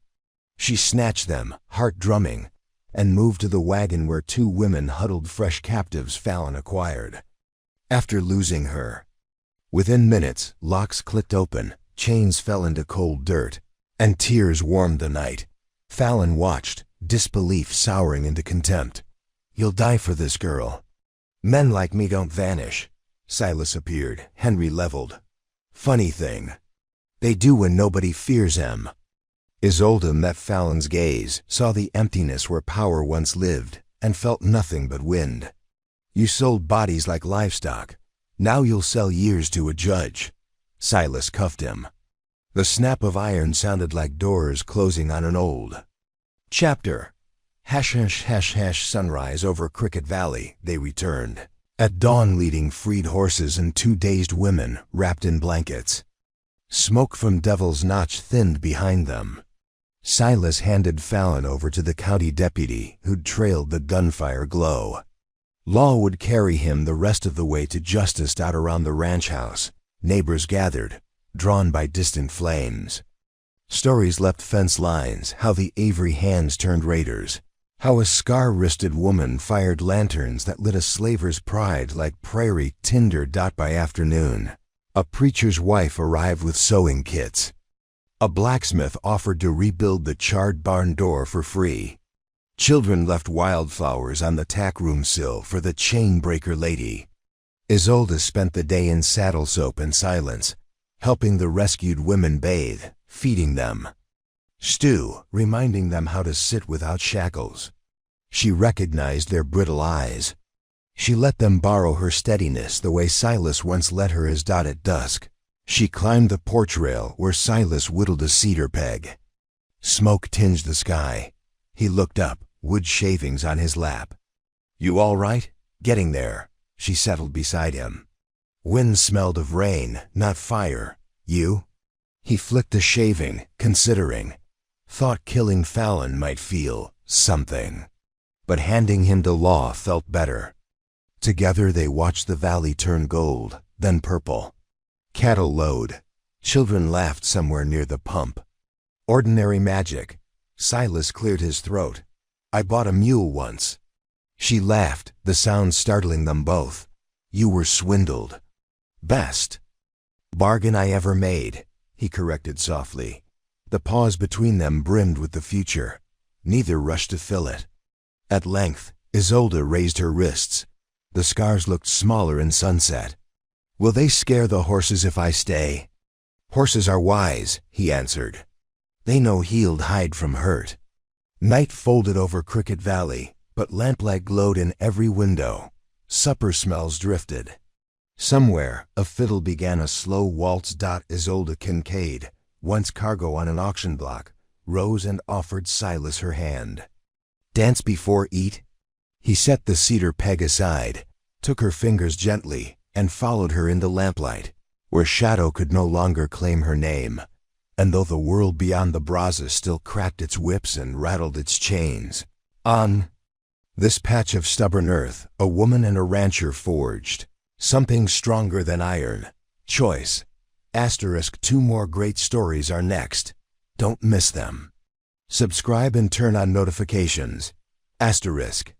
She snatched them, heart drumming, and moved to the wagon where 2 women huddled fresh captives Fallon acquired. After losing her. Within minutes, locks clicked open, chains fell into cold dirt, and tears warmed the night. Fallon watched, disbelief souring into contempt. "You'll die for this girl." "Men like me don't vanish." Silas appeared, Henry leveled. "Funny thing. They do when nobody fears them." Isolde met Fallon's gaze, saw the emptiness where power once lived, and felt nothing but wind. "You sold bodies like livestock. Now you'll sell years to a judge." Silas cuffed him. The snap of iron sounded like doors closing on an old chapter. Hash, hash, hash, hash. Sunrise over Cricket Valley, they returned. At dawn, leading freed horses and 2 dazed women wrapped in blankets. Smoke from Devil's Notch thinned behind them. Silas handed Fallon over to the county deputy who'd trailed the gunfire glow. Law would carry him the rest of the way to justice. Out around the ranch house, neighbors gathered, drawn by distant flames. Stories left fence lines, how the Avery hands turned raiders, how a scar-wristed woman fired lanterns that lit a slaver's pride like prairie tinder. By afternoon, a preacher's wife arrived with sewing kits. A blacksmith offered to rebuild the charred barn door for free. Children left wildflowers on the tackroom sill for the chain-breaker lady. Isolde spent the day in saddle soap and silence, helping the rescued women bathe, feeding them stew, reminding them how to sit without shackles. She recognized their brittle eyes. She let them borrow her steadiness the way Silas once let her his. At dusk, she climbed the porch rail where Silas whittled a cedar peg. Smoke tinged the sky. He looked up, wood shavings on his lap. "You all right?" "Getting there." She settled beside him. Wind smelled of rain, not fire. "You?" He flicked a shaving, considering. Thought killing Fallon might feel something, but handing him to Law felt better. Together they watched the valley turn gold, then purple. Cattle lowed. Children laughed somewhere near the pump. Ordinary magic. Silas cleared his throat. I bought a mule once. She laughed, the sound startling them both. You were swindled. Best bargain I ever made, he corrected softly. The pause between them brimmed with the future. Neither rushed to fill it. At length, Isolde raised her wrists. The scars looked smaller in sunset. Will they scare the horses if I stay? Horses are wise, he answered. They know healed hide from hurt. Night folded over Cricket Valley, but lamplight glowed in every window. Supper smells drifted. Somewhere, a fiddle began a slow waltz. Isolde Kincaid, once cargo on an auction block, rose and offered Silas her hand. Dance before eat? He set the cedar peg aside, took her fingers gently, and followed her into lamplight, where shadow could no longer claim her name. And though the world beyond the Brazos still cracked its whips and rattled its chains, on this patch of stubborn earth, a woman and a rancher forged something stronger than iron. Choice. *, 2 more great stories are next. Don't miss them. Subscribe and turn on notifications. *.